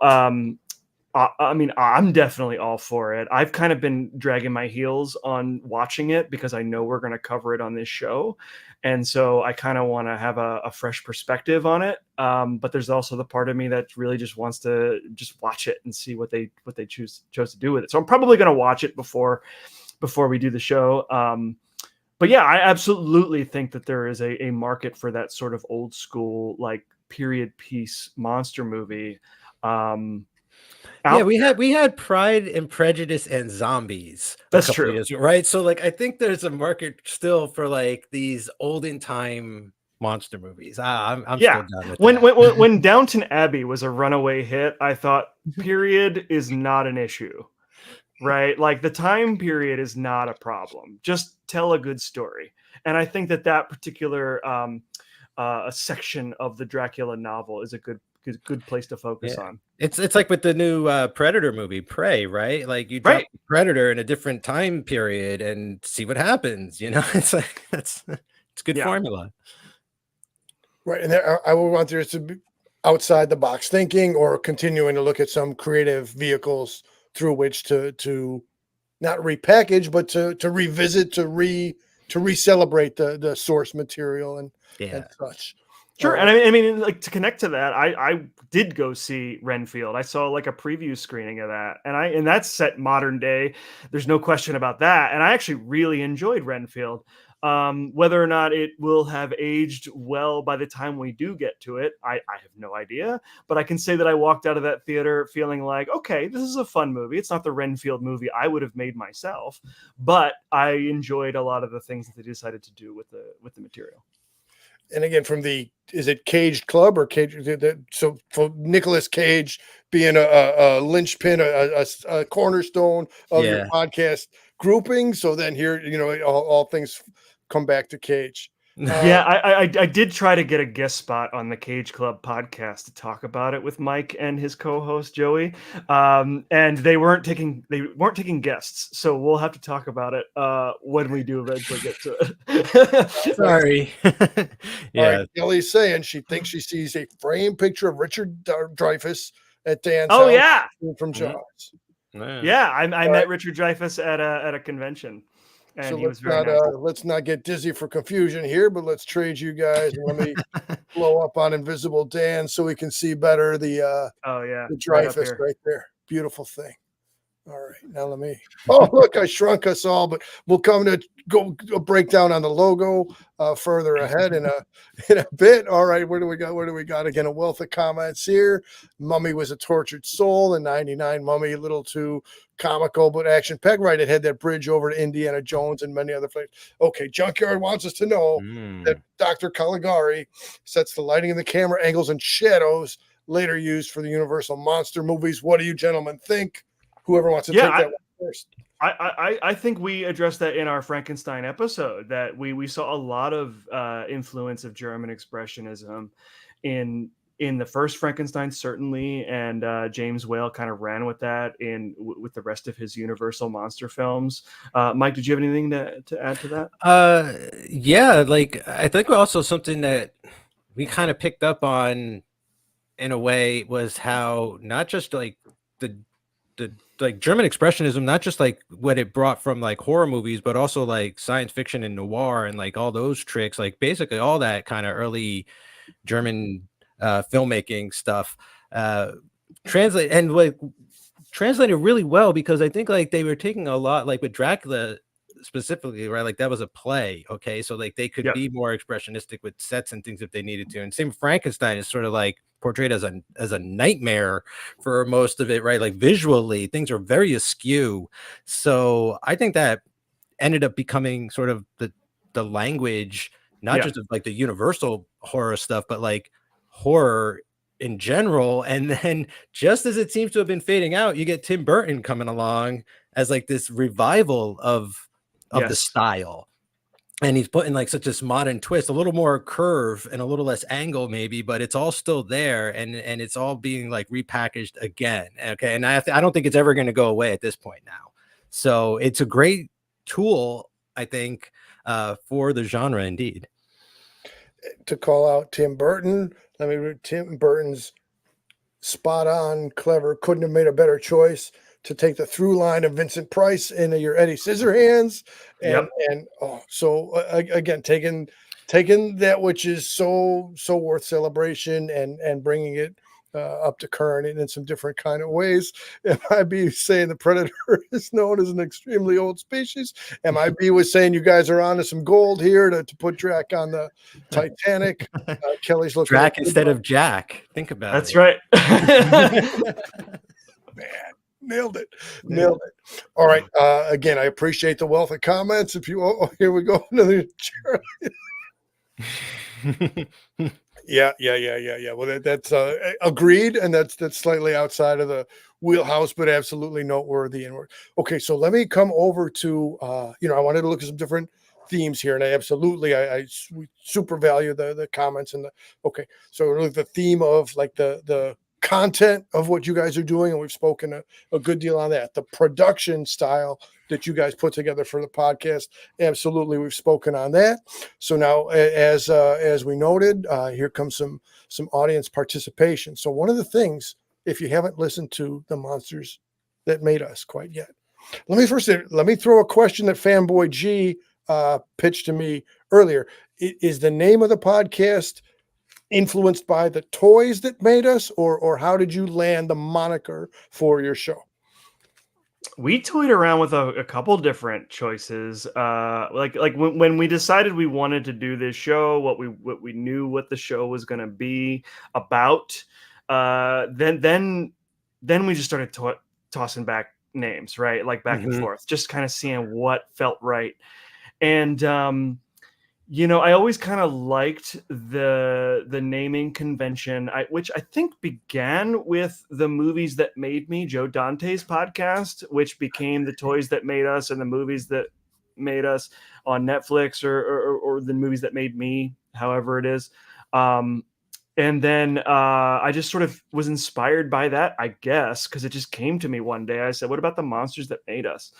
I mean, I'm definitely all for it. I've kind of been dragging my heels on watching it because I know we're going to cover it on this show. And so I kind of want to have a fresh perspective on it. But there's also the part of me that really just wants to just watch it and see what they chose to do with it. So I'm probably going to watch it before we do the show. But yeah, I absolutely think that there is a market for that sort of old school, like period piece monster movie. Yeah, we had Pride and Prejudice and Zombies. That's true, years, right? So like, I think there's a market still for like these olden time monster movies. I'm still down with that. When Downton Abbey was a runaway hit, I thought period is not an issue, right? Like the time period is not a problem. Just tell a good story. And I think that particular a section of the Dracula novel is a good place to focus on. It's like with the new Predator movie, Prey, right? Like you drop the Predator in a different time period and see what happens. It's like it's good formula. Right, and I will want there to be outside the box thinking, or continuing to look at some creative vehicles through which to not repackage, but to revisit, to re-celebrate the source material and such. Sure. And I mean, like, to connect to that, I did go see Renfield. I saw like a preview screening of that, and that's set modern day. There's no question about that. And I actually really enjoyed Renfield. Whether or not it will have aged well by the time we do get to it, I have no idea. But I can say that I walked out of that theater feeling like, okay, this is a fun movie. It's not the Renfield movie I would have made myself, but I enjoyed a lot of the things that they decided to do with the material. And again, is it Caged Club or Cage? So for Nicolas Cage being a linchpin, a cornerstone of your podcast grouping. So then here, all things come back to Cage. I did try to get a guest spot on the Cage Club podcast to talk about it with Mike and his co-host Joey, and they weren't taking guests, so we'll have to talk about it when we do eventually get to it. Sorry. All right, Kelly's saying she thinks she sees a framed picture of Richard Dreyfuss at Dan's house from Jaws. I met Richard Dreyfuss at a convention. And so he was very nice. Let's not get dizzy for confusion here, but let's trade you guys and let me blow up on Invisible Dan so we can see better the Dreyfuss right there. Beautiful thing. All right, now let me. Oh, look, I shrunk us all, but we'll come to go a breakdown on the logo further ahead in a bit. All right, where do we got? Again, a wealth of comments here. Mummy was a tortured soul in '99. Mummy, a little too comical, but action packed. Right, it had that bridge over to Indiana Jones and many other places. Okay, Junkyard wants us to know that Dr. Caligari sets the lighting and the camera angles and shadows later used for the Universal monster movies. What do you gentlemen think? Whoever wants to take that one first. I think we addressed that in our Frankenstein episode, that we saw a lot of influence of German expressionism in the first Frankenstein, certainly, and James Whale kind of ran with that with the rest of his Universal monster films. Mike, did you have anything to add to that? Like I think also something that we kind of picked up on in a way was how not just like the like German expressionism, not just like what it brought from like horror movies, but also like science fiction and noir and like all those tricks, like basically all that kind of early German filmmaking stuff translated really well, because I think like they were taking a lot, like with Dracula specifically, right? Like that was a play. Okay. So like they could be more expressionistic with sets and things if they needed to. And same Frankenstein is sort of like portrayed as a nightmare for most of it, right? Like visually things are very askew. So I think that ended up becoming sort of the language, not just of like the Universal horror stuff, but like horror in general. And then just as it seems to have been fading out, you get Tim Burton coming along as like this revival of the style. And he's putting like such this modern twist, a little more curve and a little less angle maybe, but it's all still there, and it's all being like repackaged again. Okay. And I don't think it's ever going to go away at this point now. So it's a great tool, I think, for the genre indeed. To call out Tim Burton, let me read Tim Burton's spot on, clever, couldn't have made a better choice to take the through line of Vincent Price into your Eddie Scissorhands. Again, taking that which is so worth celebration and bringing it up to current and in some different kind of ways. MIB saying the Predator is known as an extremely old species. MIB was saying you guys are on to some gold here to put Drac on the Titanic. Kelly's looking Drac instead of Jack. Think about That's it. That's right. Man. Nailed it. All right. Again, I appreciate the wealth of comments. If you here we go. Another Yeah. Well, that's agreed, and that's slightly outside of the wheelhouse, but absolutely noteworthy. Okay, so let me come over to I wanted to look at some different themes here, and we super value the comments and so really the theme of like the content of what you guys are doing, and we've spoken a good deal on that. The production style that you guys put together for the podcast, absolutely, we've spoken on that. So now, as we noted, here comes some audience participation. So one of the things, if you haven't listened to The Monsters That Made Us quite yet, let me throw a question that Fanboy G pitched to me earlier. Is the name of the podcast influenced by the toys that made us, or how did you land the moniker for your show? We toyed around with a couple different choices. Like when we decided we wanted to do this show, what we knew what the show was going to be about. Then we just started tossing back names, right? Like back and forth, just kind of seeing what felt right. And I always kind of liked the naming convention, which I think began with The Movies That Made Me, Joe Dante's podcast, which became The Toys That Made Us and The Movies That Made Us on Netflix, or The Movies That Made Me, however it is. And then I just sort of was inspired by that, I guess, because it just came to me one day. I said, what about the monsters that made us?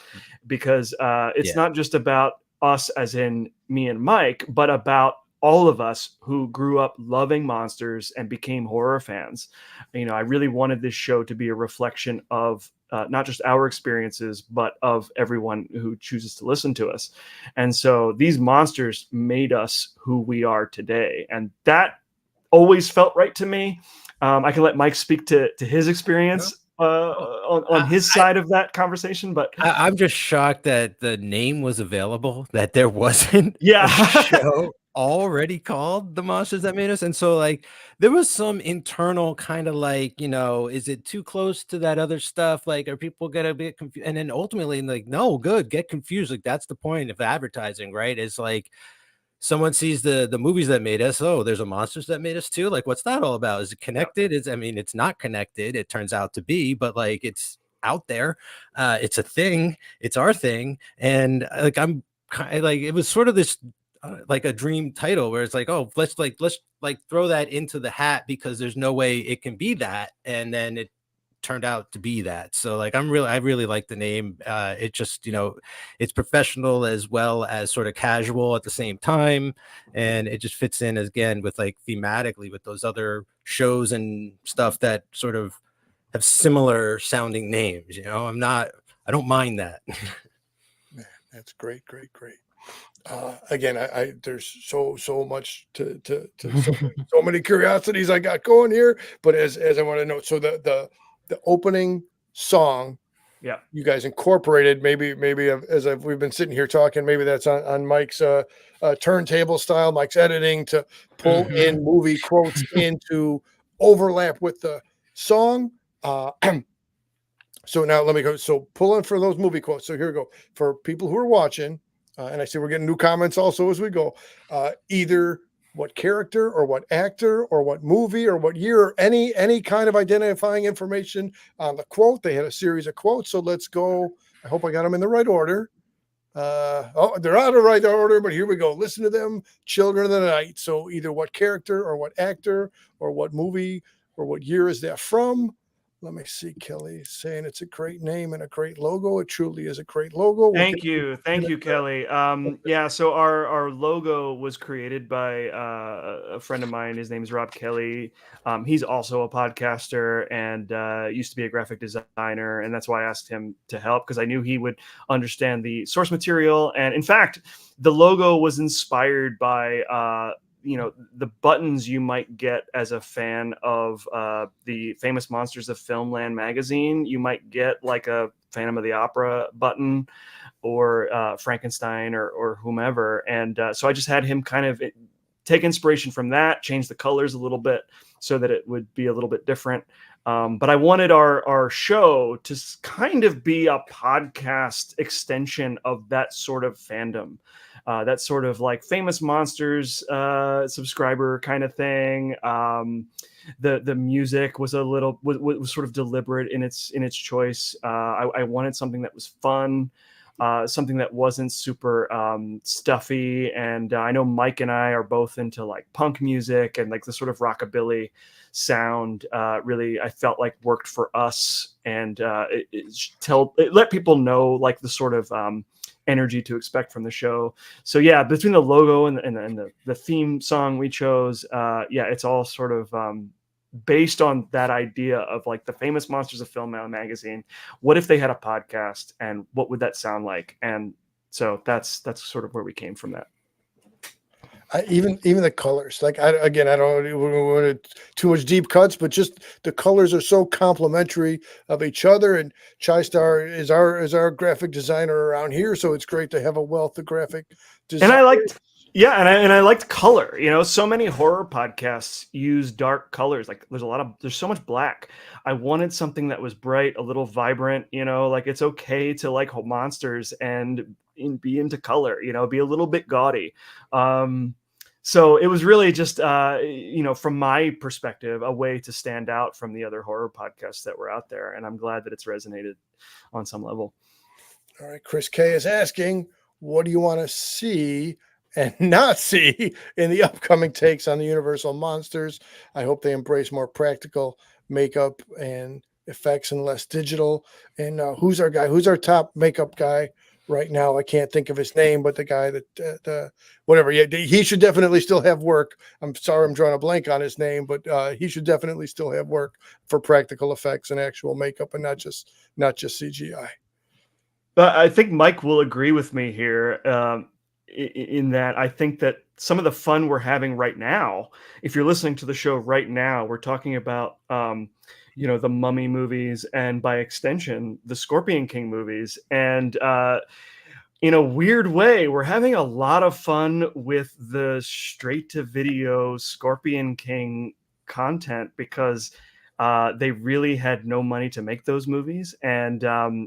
Because it's not just about us as in me and Mike, but about all of us who grew up loving monsters and became horror fans. I really wanted this show to be a reflection of not just our experiences, but of everyone who chooses to listen to us. And so these monsters made us who we are today. And that always felt right to me. I can let Mike speak to his experience on his side of that conversation, but I'm just shocked that the name was available, that there wasn't a show already called The Monsters That Made Us. And so like there was some internal kind of like, is it too close to that other stuff? Like, are people gonna be confused? And then ultimately, like, no, good, get confused. Like, that's the point of advertising, right? It's like someone sees the movies that made us. Oh, there's a Monsters That Made Us too. Like, what's that all about? Is it connected? It's not connected. It turns out to be, but like, it's out there. It's a thing. It's our thing. And like, I'm kind of like, it was sort of this like a dream title where it's like, oh, let's throw that into the hat because there's no way it can be that. And then it turned out to be that. So like I really like the name. It just, it's professional as well as sort of casual at the same time, and it just fits in again with like thematically with those other shows and stuff that sort of have similar sounding names. I don't mind that. Man, that's great. Again, I there's so much to so many curiosities I got going here, but as I want to know, so the opening song, you guys incorporated maybe we've been sitting here talking, maybe that's on Mike's turntable style, Mike's editing to pull in movie quotes into overlap with the song. So now let me go. So pull in for those movie quotes. So here we go for people who are watching. And I see we're getting new comments also as we go. Either what character or what actor or what movie or what year or any kind of identifying information on the quote. They had a series of quotes. So let's go. I hope I got them in the right order. They're out of right order, but here we go. Listen to them. Children of the Night. So either what character or what actor or what movie or what year is that from? Let me see. Kelly saying it's a great name and a great logo. It truly is a great logo. Thank you, Kelly. So our logo was created by a friend of mine. His name is Rob Kelly. He's also a podcaster and used to be a graphic designer, and that's why I asked him to help, because I knew he would understand the source material. And in fact, the logo was inspired by the buttons you might get as a fan of the Famous Monsters of Filmland magazine. You might get like a Phantom of the Opera button or Frankenstein or whomever. And so I just had him kind of take inspiration from that, change the colors a little bit so that it would be a little bit different. But I wanted our show to kind of be a podcast extension of that sort of fandom. That sort of like Famous Monsters subscriber kind of thing. The music was was sort of deliberate in its choice. I wanted something that was fun. something that wasn't super stuffy. And I know Mike and I are both into like punk music, and like the sort of rockabilly sound really, I felt like worked for us. And it let people know like the sort of energy to expect from the show. So yeah, between the logo and the theme song we chose, yeah, it's all sort of based on that idea of like the famous monsters of film magazine. What if they had a podcast, and what would that sound like? And so that's sort of where we came from that. Even the colors, like I don't want too much deep cuts, but just the colors are so complimentary of each other. And Chai-Star is our graphic designer around here, so it's great to have a wealth of graphic design. And I liked, yeah, and I liked color. You know, so many horror podcasts use dark colors. Like there's so much black. I wanted something that was bright, a little vibrant. You know, like it's okay to like monsters and be into color. You know, be a little bit gaudy. So it was really just, you know, from my perspective, a way to stand out from the other horror podcasts that were out there. And I'm glad that it's resonated on some level. All right. Chris K is asking, what do you want to see and not see in the upcoming takes on the Universal monsters? I hope they embrace more practical makeup and effects and less digital. And who's our guy? Who's our top makeup guy right now? I can't think of his name, but the guy that whatever. Yeah, he should definitely still have work. I'm sorry, I'm drawing a blank on his name, but he should definitely still have work for practical effects and actual makeup, and not just CGI. But I think Mike will agree with me here, in that I think that some of the fun we're having right now, if you're listening to the show right now, we're talking about you know, the Mummy movies, and by extension the Scorpion King movies. And in a weird way, we're having a lot of fun with the straight to video Scorpion King content, because they really had no money to make those movies. And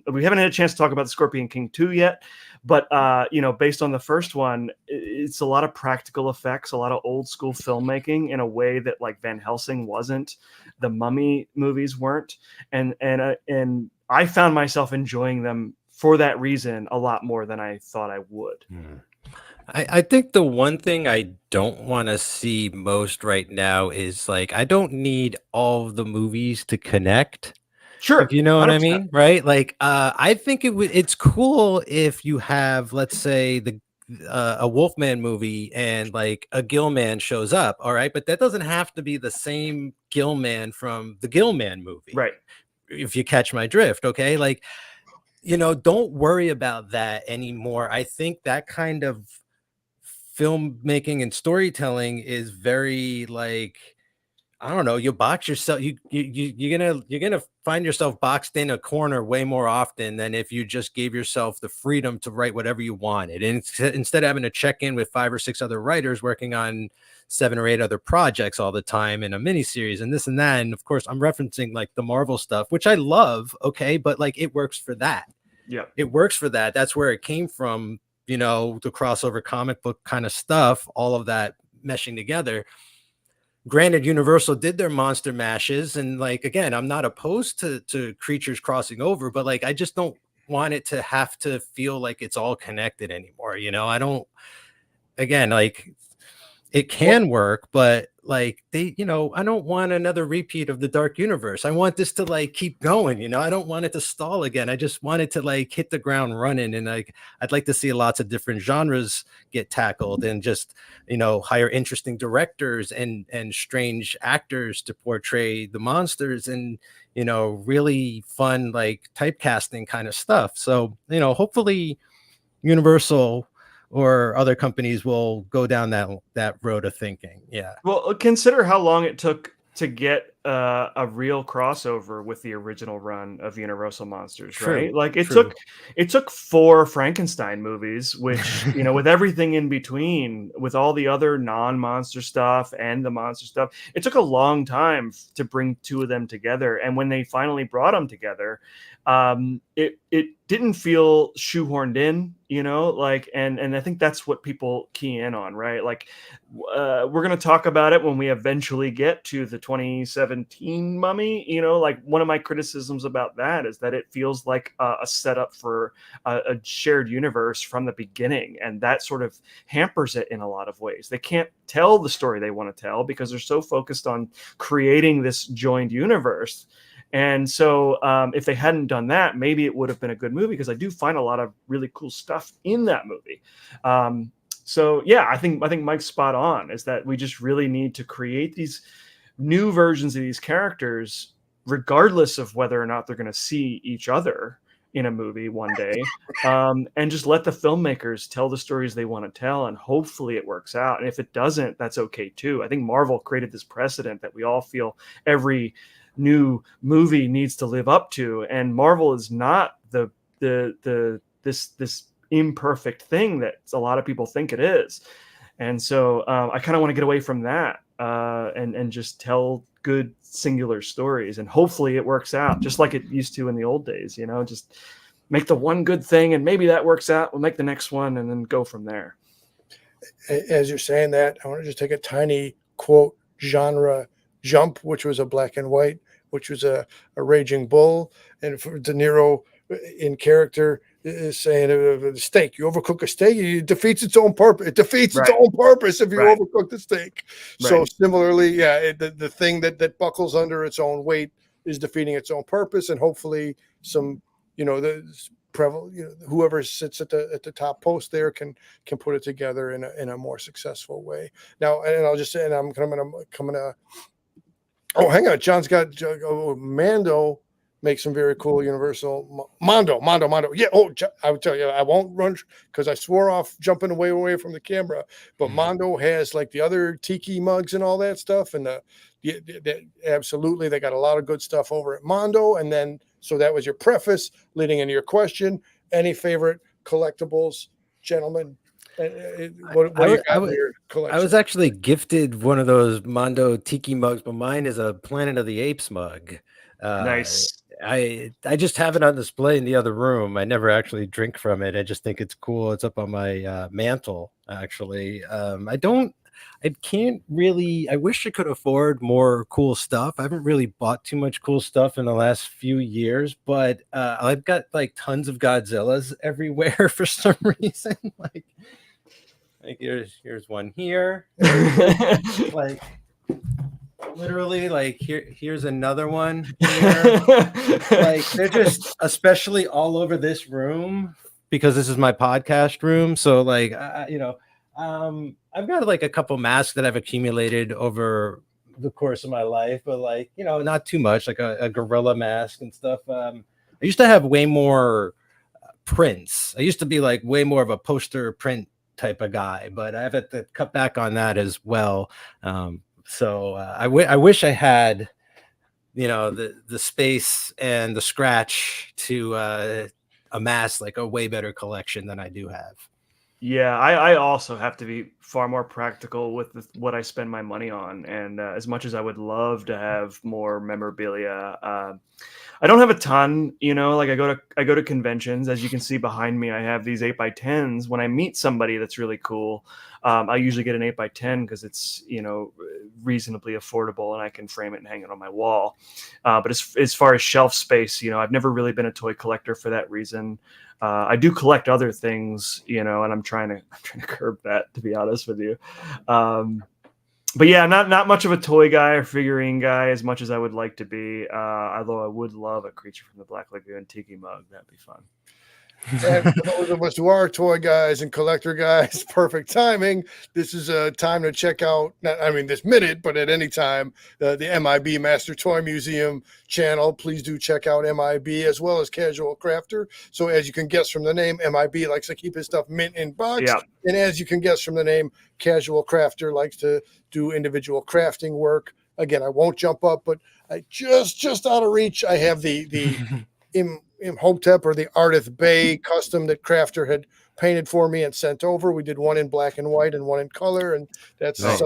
we haven't had a chance to talk about the Scorpion King 2 yet, but you know, based on the first one, it's a lot of practical effects, a lot of old school filmmaking in a way that like Van Helsing wasn't, the Mummy movies weren't. And I found myself enjoying them for that reason a lot more than I thought I would. I think the one thing I don't want to see most right now is like, I don't need all of the movies to connect. Sure. If you know what 100%. I mean, right? Like, I think it's cool if you have, let's say, a Wolfman movie and like a Gillman shows up, all right, but that doesn't have to be the same Gillman from the Gillman movie, Right? If you catch my drift, okay? Like, you know, don't worry about that anymore. I think that kind of filmmaking and storytelling is very like, I don't know, you box yourself, you're gonna find yourself boxed in a corner way more often than if you just gave yourself the freedom to write whatever you wanted. And instead of having to check in with 5 or 6 other writers working on 7 or 8 other projects all the time in a miniseries and this and that. And of course, I'm referencing like the Marvel stuff, which I love, okay, but like it works for that. Yeah, it works for that. That's where it came from, you know, the crossover comic book kind of stuff, all of that meshing together. Granted, Universal did their monster mashes, and like, again, I'm not opposed to creatures crossing over, but like, I just don't want it to have to feel like it's all connected anymore. You know, I don't, again, like, it can work, but like they, you know, I don't want another repeat of the Dark Universe. I want this to like keep going, you know, I don't want it to stall again. I just want it to like hit the ground running. And like, I'd like to see lots of different genres get tackled, and just, you know, hire interesting directors and strange actors to portray the monsters, and, you know, really fun, like typecasting kind of stuff. So, you know, hopefully Universal or other companies will go down that road of thinking. Yeah. Well, consider how long it took to get a real crossover with the original run of Universal Monsters, right? Like it took 4 Frankenstein movies, which, you know, with everything in between, with all the other non-monster stuff and the monster stuff, it took a long time to bring 2 of them together. And when they finally brought them together, it didn't feel shoehorned in, you know, like, and I think that's what people key in on, right? Like, we're going to talk about it when we eventually get to the 2017 Mummy, you know, like one of my criticisms about that is that it feels like a setup for a shared universe from the beginning. And that sort of hampers it in a lot of ways. They can't tell the story they want to tell because they're so focused on creating this joined universe. And so if they hadn't done that, maybe it would have been a good movie, because I do find a lot of really cool stuff in that movie. So yeah, I think Mike's spot on, is that we just really need to create these new versions of these characters, regardless of whether or not they're going to see each other in a movie one day, and just let the filmmakers tell the stories they want to tell, and hopefully it works out. And if it doesn't, that's okay too. I think Marvel created this precedent that we all feel every new movie needs to live up to, and Marvel is not this imperfect thing that a lot of people think it is. And so I kind of want to get away from that and just tell good singular stories, and hopefully it works out just like it used to in the old days, you know, just make the one good thing and maybe that works out, we'll make the next one and then go from there. As you're saying that, I want to just take a tiny quote genre jump, which was a black and white, which was a raging bull, and for De Niro in character is saying the steak, you overcook a steak, it defeats its own purpose. It defeats its own purpose if you overcook the steak. So similarly, yeah, the thing that buckles under its own weight is defeating its own purpose, and hopefully some, you know, whoever sits at the top post there can put it together in a more successful way. Now, and I'll just say, and I'm gonna. Oh, hang on. John's got Mando makes some very cool Universal Mondo. Yeah. Oh, I would tell you, I won't run because I swore off jumping away from the camera. But Mondo has like the other tiki mugs and all that stuff, and absolutely they got a lot of good stuff over at Mondo. And then, so that was your preface leading into your question. Any favorite collectibles, gentlemen? What do you got in your collection? I was actually gifted one of those Mondo Tiki mugs, but mine is a Planet of the Apes mug. Nice. I just have it on display in the other room. I never actually drink from it. I just think it's cool. It's up on my mantle, actually. I can't really, I wish I could afford more cool stuff. I haven't really bought too much cool stuff in the last few years, but I've got like tons of Godzillas everywhere for some reason. Like here's one here. Like literally, like here's another one here. Like they're just especially all over this room because this is my podcast room. So like I've got like a couple masks that I've accumulated over the course of my life, but like, you know, not too much, like a gorilla mask and stuff. I used to have way more prints. I used to be like way more of a poster print type of guy, but I have to cut back on that as well. So I wish I had, you know, the space and the scratch to amass like a way better collection than I do have. Yeah, I also have to be far more practical with what I spend my money on. And as much as I would love to have more memorabilia, I don't have a ton, you know, like I go to conventions. As you can see behind me, I have these 8x10s. When I meet somebody that's really cool, I usually get an 8x10 because it's, you know, reasonably affordable and I can frame it and hang it on my wall. But as far as shelf space, you know, I've never really been a toy collector for that reason. I do collect other things, you know, and I'm trying to curb that, to be honest with you. But yeah, not much of a toy guy or figurine guy as much as I would like to be. Although I would love a Creature from the Black Lagoon tiki mug. That'd be fun. And for those of us who are toy guys and collector guys, perfect timing. This is a time to check out, not, I mean, this minute, but at any time, the MIB Master Toy Museum channel. Please do check out MIB as well as Casual Crafter. So as you can guess from the name, MIB likes to keep his stuff mint in box. Yeah. And as you can guess from the name, Casual Crafter likes to do individual crafting work. Again, I won't jump up, but I just out of reach, I have the Imhotep or the Ardith Bay custom that Crafter had painted for me and sent over. We did one in black and white and one in color, and that's nice.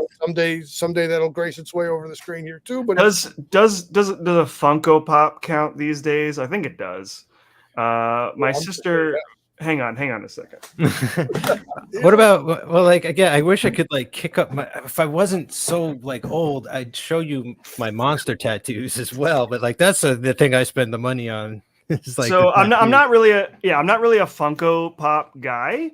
someday that'll grace its way over the screen here too. But does a Funko Pop count these days? I think it does. My sister. Hang on a second. What about, well, like, again, I wish I could like kick up my, if I wasn't so like old, I'd show you my monster tattoos as well, but like that's the thing I spend the money on. It's like so I'm not really a Funko Pop guy,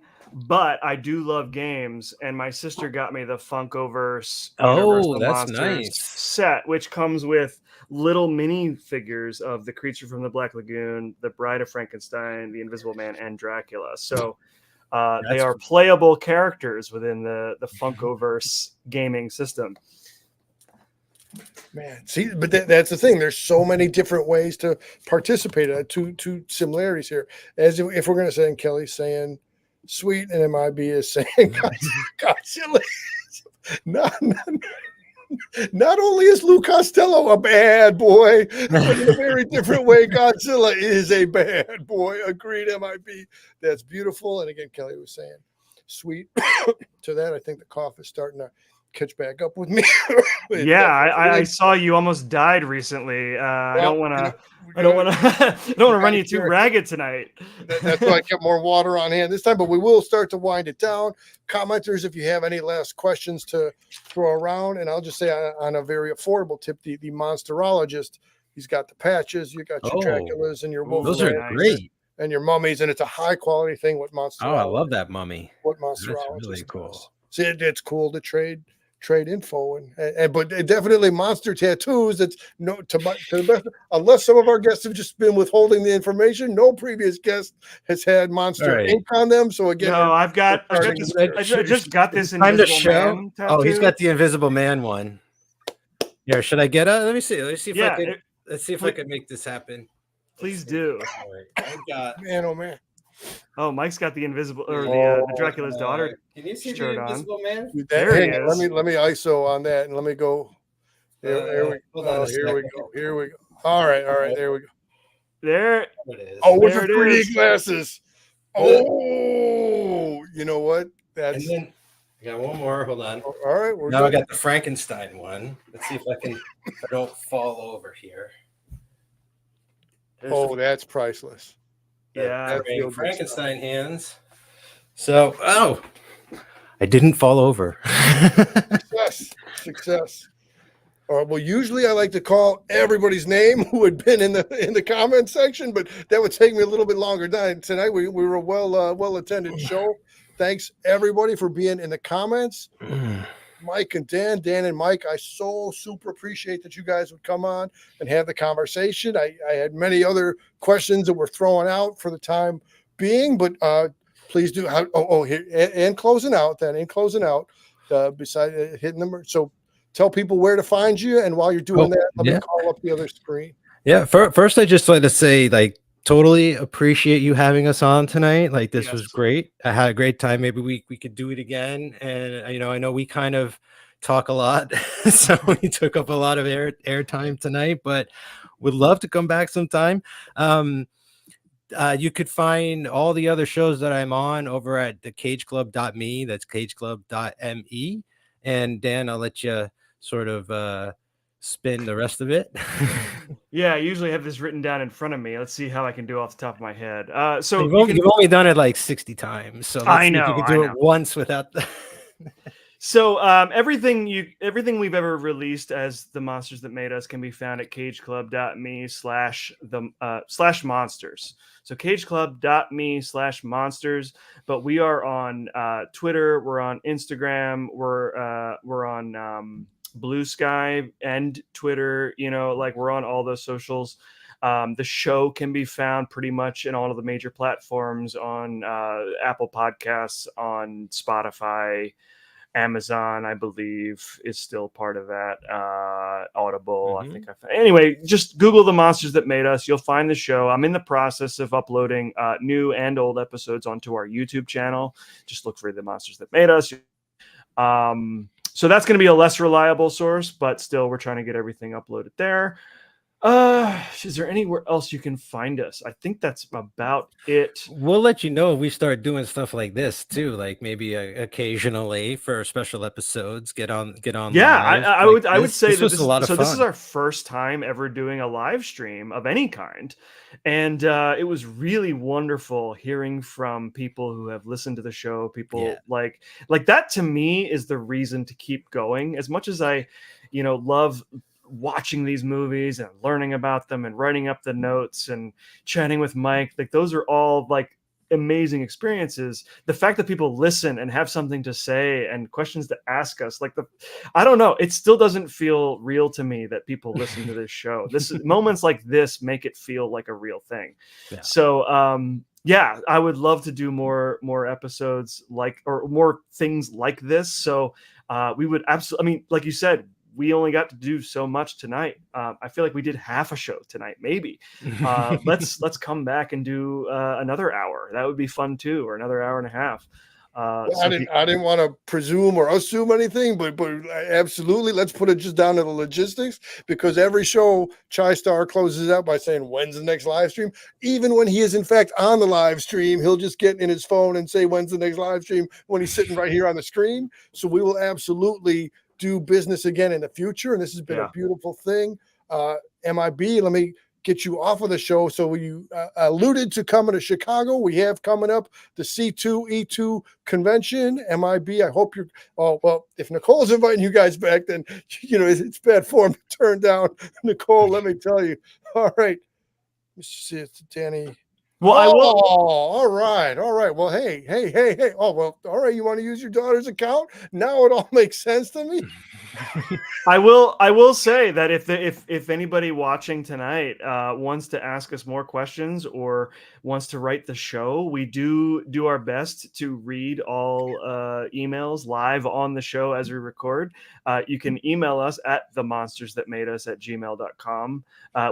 but I do love games, and my sister got me the Funkoverse Universal that's Monsters nice set, which comes with little mini figures of the Creature from the Black Lagoon, the Bride of Frankenstein, the Invisible Man, and Dracula. So they are playable characters within the Funkoverse gaming system. Man, see, but that's the thing. There's so many different ways to participate. Two similarities here. As if we're going to say, and Kelly's saying sweet, and MIB is saying Godzilla. Not only is Lou Costello a bad boy, but in a very different way, Godzilla is a bad boy. Agreed, MIB. That's beautiful. And again, Kelly was saying sweet to that. I think the cough is starting to catch back up with me. Yeah, I saw you almost died recently. I don't want to run you too ragged tonight. That's why I kept more water on hand this time, but we will start to wind it down. Commenters, if you have any last questions to throw around, and I'll just say on a very affordable tip, the Monsterologist, he's got the patches, you got your Draculas and your Wolf. Those are great. And your mummies, and it's a high quality thing. What Monsterologist? Oh, I love that mummy. What Monsterologist? That's really cool. Does. See, it's cool to trade info and but definitely monster tattoos. That's to the best, unless some of our guests have just been withholding the information. No previous guest has had monster ink on them. So again, no, I just got this Invisible Man tattoo. Oh, he's got the Invisible Man one. Yeah, should I get let me see if I can make this happen. Please do. I got man, oh man. Oh, Mike's got the Invisible or the Dracula's daughter. Can you see the Invisible Man? There he is. Let me ISO on that and let me go. Here we go. Here we go. All right. There we go. There it is. Oh, with the 3D glasses. Oh, you know what? And then I got one more. Hold on. All right. Now I got the Frankenstein one. Let's see if I don't fall over here. Oh, that's priceless. Yeah, Frankenstein hands. So, I didn't fall over. Success. All right. Well, usually I like to call everybody's name who had been in the comment section, but that would take me a little bit longer. Tonight we were a well attended show. Thanks everybody for being in the comments. Mike and Dan and Mike, I so super appreciate that you guys would come on and have the conversation. I had many other questions that were thrown out for the time being, but please do. Here and closing out. Beside hitting them. So tell people where to find you, and while you're doing that, let me call up the other screen. Yeah. First, I just like to say, like, totally appreciate you having us on tonight. Like, this was great. I had a great time. Maybe we could do it again. And I know we kind of talk a lot, so we took up a lot of air time tonight, but would love to come back sometime. You could find all the other shows that I'm on over at the cageclub.me. That's cageclub.me. And Dan, I'll let you sort of spin the rest of it. Yeah, I usually have this written down in front of me. Let's see how I can do off the top of my head. So you've only done it like 60 times. So I know you could do it once without the So everything we've ever released as The Monsters That Made Us can be found at cageclub.me/monsters. So cageclub.me/monsters. But we are on Twitter, we're on Instagram, we're on Blue Sky and Twitter, we're on all those socials. The show can be found pretty much in all of the major platforms, on Apple Podcasts, on Spotify, Amazon, I believe, is still part of that. Audible, I think. Anyway, just Google The Monsters That Made Us. You'll find the show. I'm in the process of uploading new and old episodes onto our YouTube channel. Just look for The Monsters That Made Us. So that's going to be a less reliable source, but still, we're trying to get everything uploaded there. Is there anywhere else you can find us? I think that's about it. We'll let you know if we start doing stuff like this too, like maybe occasionally for special episodes. Get on Yeah, live. I Like would say this that was a lot of this is fun. our first time ever doing a live stream of any kind, and it was really wonderful hearing from people who have listened to the show. Yeah. People like that to me is the reason to keep going. As much as I, love watching these movies and learning about them and writing up the notes and chatting with Mike, like those are all like amazing experiences. The fact that people listen and have something to say and questions to ask us, I don't know, it still doesn't feel real to me that people listen to this show. Moments like this make it feel like a real thing. Yeah. So yeah, I would love to do more episodes or more things like this. So we would absolutely, I mean, like you said, we only got to do so much tonight. I feel like we did half a show tonight, maybe. Let's come back and do another hour. That would be fun too, or another hour and a half. Well, I didn't want to presume or assume anything, but absolutely, let's put it just down to the logistics, because every show Chai-Star closes out by saying, when's the next live stream? Even when he is in fact on the live stream, he'll just get in his phone and say, when's the next live stream, when he's sitting right here on the screen. So we will absolutely do business again in the future, and this has been a beautiful thing. MIB, let me get you off of the show. So you alluded to coming to Chicago. We have coming up the C2E2 convention, MIB. I hope you're, well, if Nicole's inviting you guys back, then, it's bad form to turn down. Nicole, let me tell you. All right. Let's see, it's Danny. Well, I will. All right. Well, hey. Oh, well, all right. You want to use your daughter's account? Now it all makes sense to me. I will say that if anybody watching tonight wants to ask us more questions or wants to write the show, we do our best to read all emails live on the show as we record. You can email us at themonstersthatmadeus@gmail.com.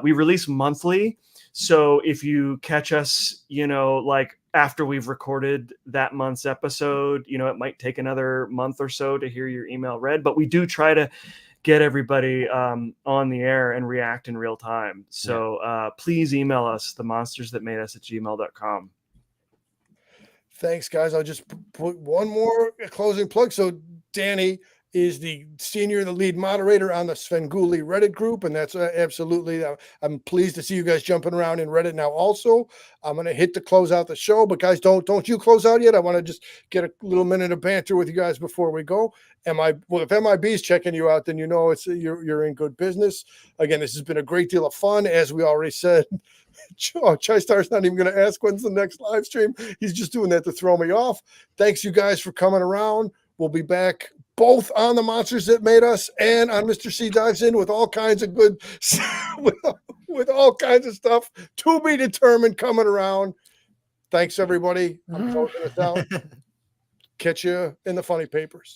We release monthly, so if you catch us, like after we've recorded that month's episode, it might take another month or so to hear your email read, but we do try to get everybody on the air and react in real time. So please email us, themonstersthatmadeus@gmail.com. Thanks, guys. I'll just put one more closing plug. So Danny is the senior, the lead moderator on the Svengoolie Reddit group, and that's absolutely, I'm pleased to see you guys jumping around in Reddit now also. I'm going to hit to close out the show, but guys, don't you close out yet. I want to just get a little minute of banter with you guys before we go. If MIB is checking you out, then you're in good business. Again, this has been a great deal of fun, as we already said. Chai-Star's not even going to ask when's the next live stream. He's just doing that to throw me off. Thanks, you guys, for coming around. We'll be back both on The Monsters That Made Us and on Mr. C Dives In with all kinds of good, with all kinds of stuff to be determined coming around. Thanks, everybody. I'm closing this out. Catch you in the funny papers.